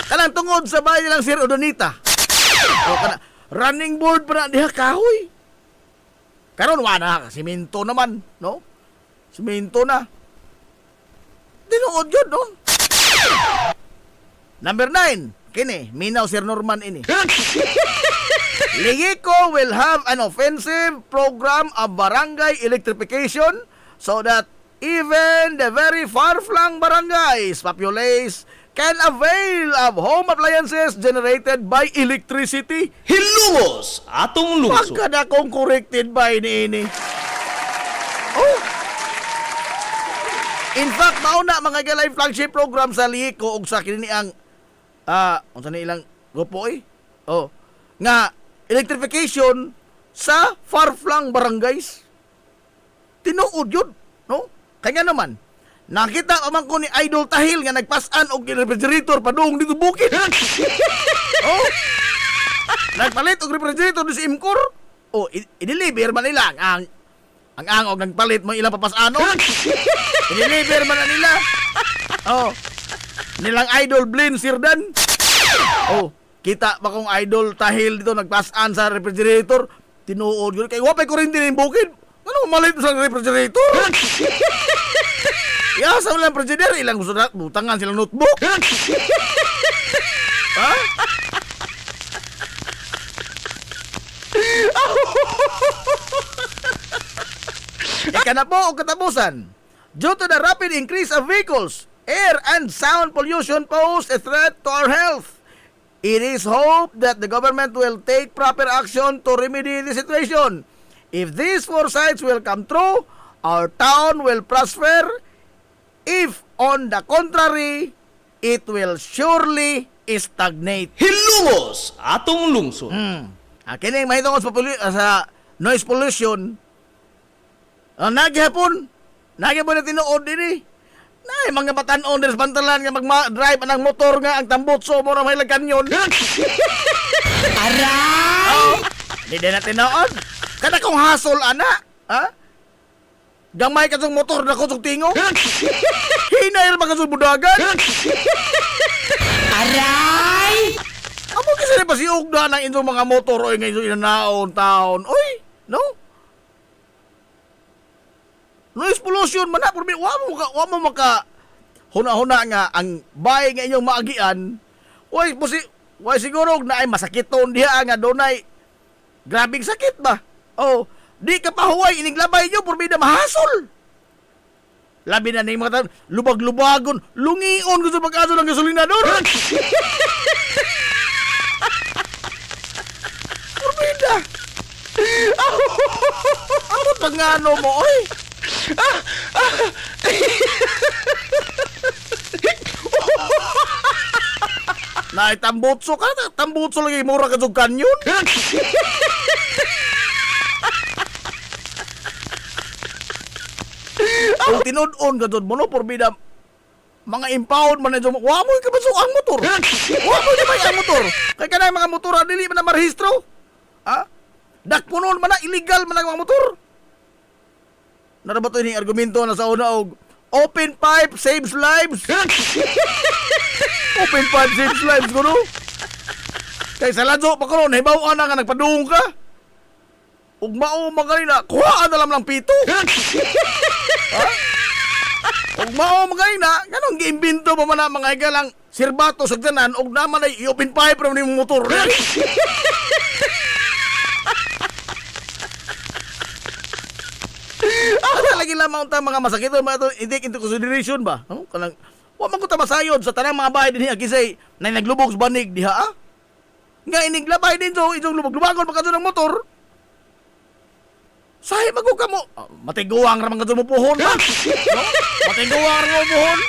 Kanang tungod sa bahay nilang Sir Odonita. Oh, running board pa na, diha kahoy. Karon wala, simento naman, no? Simento na. Tinuod yun, no? Number 9. Kini, minaw Sir Norman ini. Ligico will have an offensive program of barangay electrification so that even the very far-flung barangays populace can avail of home appliances generated by electricity. Hilumos atong lungsod. Pagkada kong corrected by ini. Oh! In fact, mauna mga galay flagship program sa Lico ug sa kini ang unsa ni ilang grupo Oh, nga electrification sa far-flung barangays. Tinuod yun, no? Kaya naman, nakita pa man ko ni Idol Tahil nga nagpasan og refrigerator padung dito bukid. Oh. Nagpalit og refrigerator sa Imcor. Oh, i-deliver man nila ang angog nagpalit mo ilang papasano. I-deliver man na nila. Oh. Nilang Idol Blin Sirdan. Oh, kita ba kung Idol Tahil dito nagpasan sa refrigerator? Tinuod yun. Kaya wapay ko rin din yung bukid. Ano malit sa refrigerator? Yasa mo lang president, ilang gusto na butangan silang notebook. Ha? Ika na po o katapusan. Due to the rapid increase of vehicles, air and sound pollution pose a threat to our health. It is hoped that the government will take proper action to remedy the situation. If these foresights will come true, our town will prosper. If, on the contrary, it will surely stagnate. Hilumos atong lungsod. Kini mahitungod sa noise pollution. Nagyapon na tinuod din Nay, mga batan-on din sa pantalan nga mag-drive ng motor nga ang tambutso mo na may kanyon. Aray! Di din natin noon. Kada kong hasol, ana. Ha? Gamay ka sa motor na ko sa tingog. Hinayal ba ka sa budagan? Aray! Amo kasi na pasiug na ng inyong mga motor oy ngayon inanaon taon. Oy, no? Noise pollution man na, pero wa mo maka huna-huna nga ang bahay nga inyong maagian. Oy, siguro na ay masakiton diha nga donay grabing sakit ba? Oh, di ka pahuway ining labay nyo por bida mahasol. Labi na ning mga lubag-lubagon, lungion gusto pag-aso ng gasolinador. Por bida. Ano pangano mo, oy? Na tambutso ka, tambutso lagi mura ka sa kanyon. Ang tinudon ka doon mo no, porbida mga impound man na dyan, wa mo ka ba ang motor? Wa mo ka ba ang motor? Kaya ka na mga motor, dili man na marehistro? Ha? Dakpunon man na, illegal man ang mga motor? Narabato yung argumento na sa una og open pipe saves lives. Open pipe saves lives ko no. Kaya sa ladyo pa ko no, nahibaw na nga nagpadung ka. Ug mao magalina, kuhaan na lang ng pito. Ha? Ug mao magalina, ganong giimbento pa man na mga igalang sirbato sa tanan ug naman ay open pipe ra ni motor. Lagi lamang ta mga masakit mga take into consideration ba? No? Kanang wa man ko ta masayod sa tanang mga bahay dinhi kisay na naglubog sa banig diha. Ah? Nga inig labay din so itong lubog-lubagon pagkadto ng motor. Sahi magko kamo. Matiguang ra man kadto mo puhon ba? No? Matiguang ra mo puhon.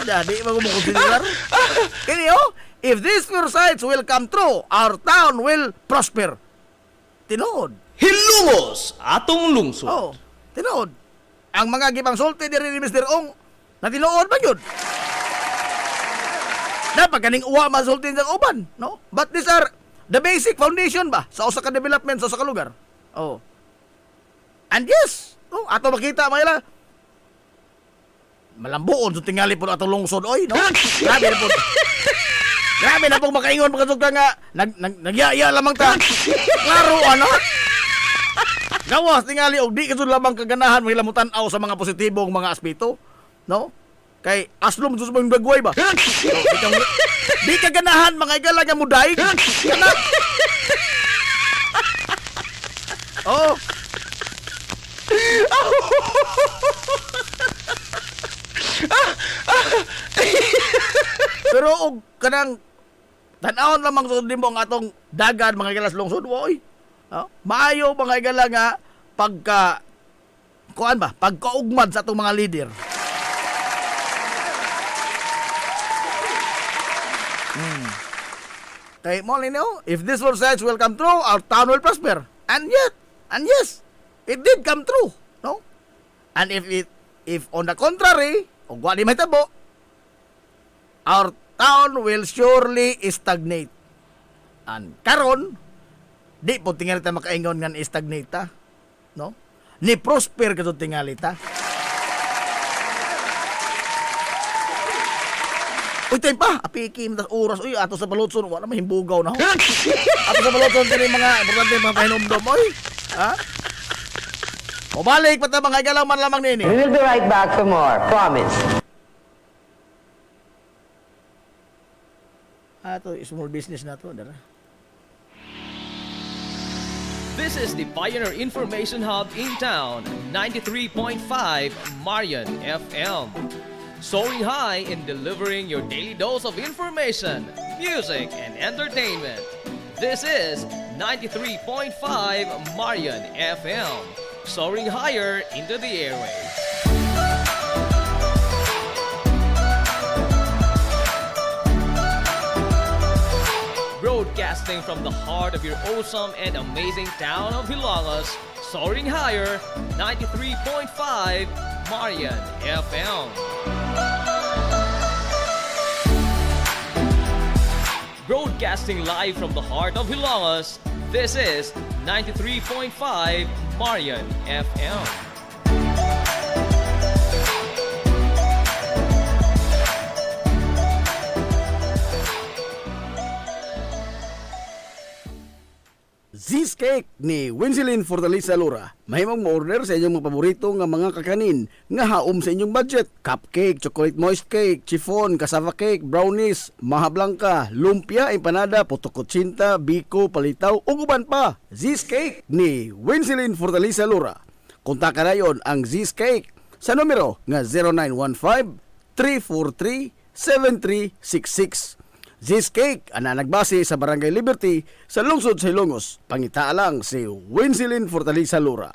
Dadi mo consider. Kini oh. If these foresights will come true, our town will prosper. Tinood. Hilumos atong lungsod. Oh, tinood. Ang mga gibang sulti diri ni Mr. Ong, na tinood ba yun? Dapat kaning uwa masulti sa uban, no? But these are the basic foundation ba sa usa ka development sa usa ka lugar. Oh. And yes, no, ato makita mga malambuon sa tingali po atong lungsod oy, no? Grabe na po. Grabe na pong makaingon pagkasugta nga nagyaya lamang ta. Klaro ano? Gawas tingali og di kasud lamang kaganahan may lamutan-aw sa mga positibong mga aspeto, no? Kay aslom sa mga dagway ba? So, di kaganahan mga igala nga muday. Kana. Oh. Pero og kanang tan-awon lamang sa mo ang atong dagan mga igalas lungsod oy. Maayo mga igala nga pagka kuan ba? Pagkaugmad sa atong mga leader. Kay mo lino, if this foresights will come true, our town will prosper. And yes, it did come true, no? And if on the contrary, o wa di mahitabo, our town will surely stagnate. And karon, di po tingali ta makaingon nga stagnate ta, no? Ni prosper ka to tingali ta. Uy, tayo pa, apikim, tas oras, uy, ato sa balotson, wala mahimbugaw na ho. Ato sa balotson, tini mga, importante mga pahinomdom, uy. Ha? O balik pata mga igalaw man lamang nini. We will be right back for more. Promise. Ato, small business na to, dara. This is the Pioneer Information Hub in town, 93.5 Marian FM. Soaring high in delivering your daily dose of information, music, and entertainment. This is 93.5 Marian FM. Soaring higher into the airwaves. Broadcasting from the heart of your awesome and amazing town of Hilangas, soaring higher, 93.5 Marian FM. Broadcasting live from the heart of Hilangas, this is 93.5 Marian FM. Cheesecake ni Winsilin Fortaleza Lura. Mahimong mo-order sa inyong mga paborito nga mga kakanin nga haom sa inyong budget. Cupcake, chocolate moist cake, chiffon, cassava cake, brownies, maha blanca, lumpia, empanada, potokotsinta, biko, palitaw, ug uban pa. Cheesecake ni Winsilin Fortaleza Lura. Kontakan na yon ang Cheesecake sa numero nga 0915-343-7366. Cheesecake ana nagbase sa Barangay Liberty sa lungsod sa Ilongos. Pangita lang si Winsilin Fortaleza Lura.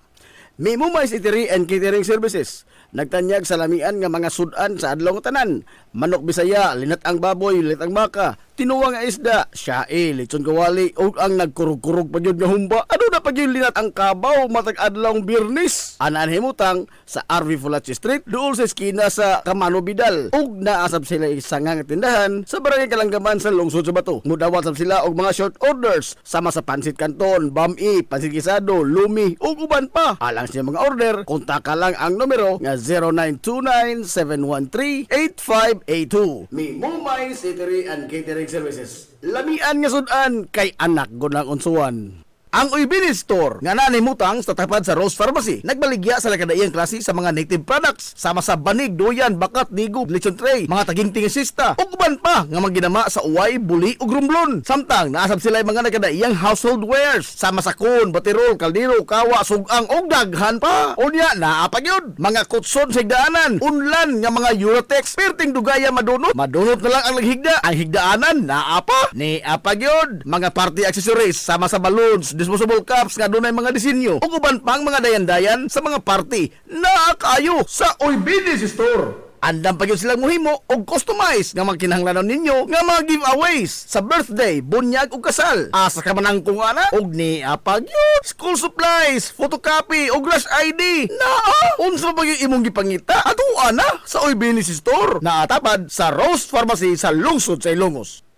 May Mumais Eatery and Catering Services. Nagtanyag sa lamian nga mga sudan sa adlaw nga tanan. Manok Bisaya, linat ang baboy, linat ang baka, tinuwa nga isda, siyae, lechon kawali, o ang nagkurug-kurug pa yun nga humba. Ano na pa yun linat ang kabaw matag adlaw birnis? Anaan himutang sa RV Fulachi Street, dool sa eskina sa Camano Vidal. Ug naasab sila isang nga tindahan sa Barangay Kalanggaman sa lungsod sa Bato. Mudawat sab sila og mga short orders sama sa pansit kanton, bami, pansit gisado, lumi, ug uban pa. Alang siya mga order, kontak ka lang ang numero nga 0929-713-8582. Mi Mumais Eatery and Catering Services. Lamian nga sudan kay anak gunang unsuan. Ang Uybini Store nga nanimutang sa tapat sa Rose Pharmacy nagbaligya sa lakadaiyang klase sa mga native products sama sa banig, duyan, bakat, nigo, lechon tray, mga taging sista ug uban pa nga magginama sa uway, buli ug rumblon. Samtang naasab sila mga nakadaiyang household wares sama sa kun, batirol, kaldero, kawa, sugang ug daghan pa. Unya naa pa gyud mga kutson sa higdaanan, unlan nga mga Eurotex perting dugaya madunot. Madunot na lang ang laghigda, ang higdaanan naa pa. Ni apa gyud mga party accessories sama sa balloons, disposable cups nga dunay mga disenyo ug uban pang mga dayan-dayan sa mga party na kayo sa Uybini Store. Andam pa gyud silang mohimo og customize nga magkinahanglanon ninyo nga mga giveaways sa birthday, bunyag ug kasal. Asa ka man ang kung ana og ni apa gyud school supplies, photocopy ug rush ID. Naa unsa ba gyud imong gipangita? Ato ana sa Uybini Store. Naatapad sa Rose Pharmacy sa lungsod sa Ilongos.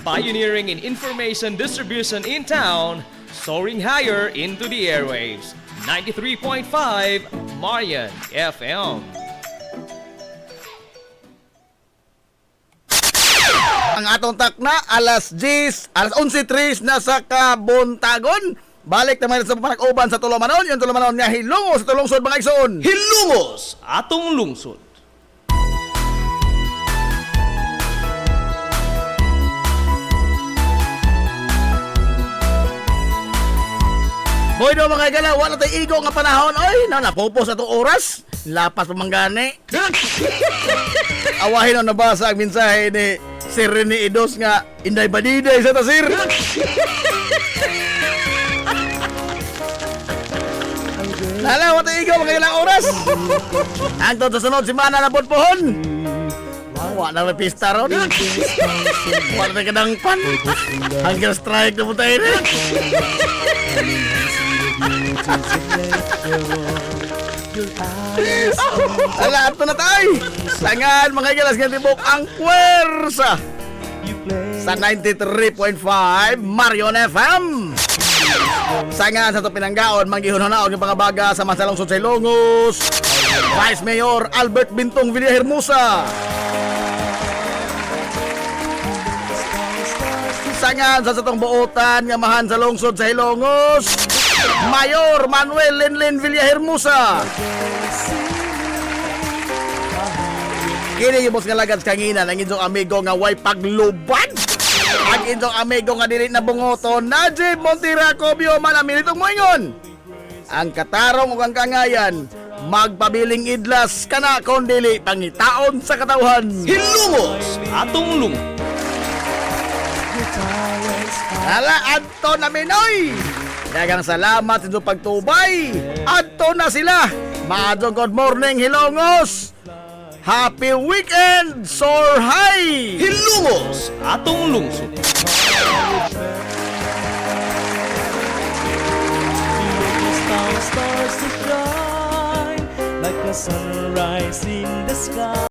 Pioneering in information distribution in town, soaring higher into the airwaves. 93.5 Marian FM. Ang atong takna alas 11:03 na sa kabuntagon. Balik naman sa panag-uban sa Tulumanon, yung Tulumanon nga Hilongos sa Tulungsod mga igsoon. Hilongos, atong lungsod. Boy do mga igala, wala tayo igo nga panahon. Oy, napupos sa itong oras. Lapas pa manggani. Awahin ang nabasa ang mensahe ni Sir Rene Idos nga inday badiday sa tasir. Lala, wala tayo igo mga ilang oras. Hangtod sa sunod, simana na pohon. Wala na pista ron. Wala na kadangpan. Hanggang strike na po tayo rin. Ala, ito na tayo. Sangan mga galas nga tibok ang puwersa sa 93.5 Marion FM. Sangan sa ito pinanggaon, manggihon-hunaon yung pangabaga sa Masalong Sud sa Ilongos, Vice Mayor Albert Bintong Villahermosa. Sa Katangan sa satong buotan nga mahan sa lungsod sa Hilongos, Mayor Manuel Lenlen Villahermosa. Kini yung nga lagad kangina ng inyong amigo nga way pagluban. Ang inyong amigo nga dili na bungoton, Najib Montiracobio malamin itong moingon. Ang katarong ug ang kangayan, magpabiling idlas kana kon dili pangitaon sa katawhan. Hilungos atong lung. Hala, adto na Minoy! Dagang salamat sa inyong pagtubay. Adto na sila. Maadong good morning, Hilongos. Happy weekend, Soar High! Hilungos atong lungsod. Stars to shine like a sunrise in the sky.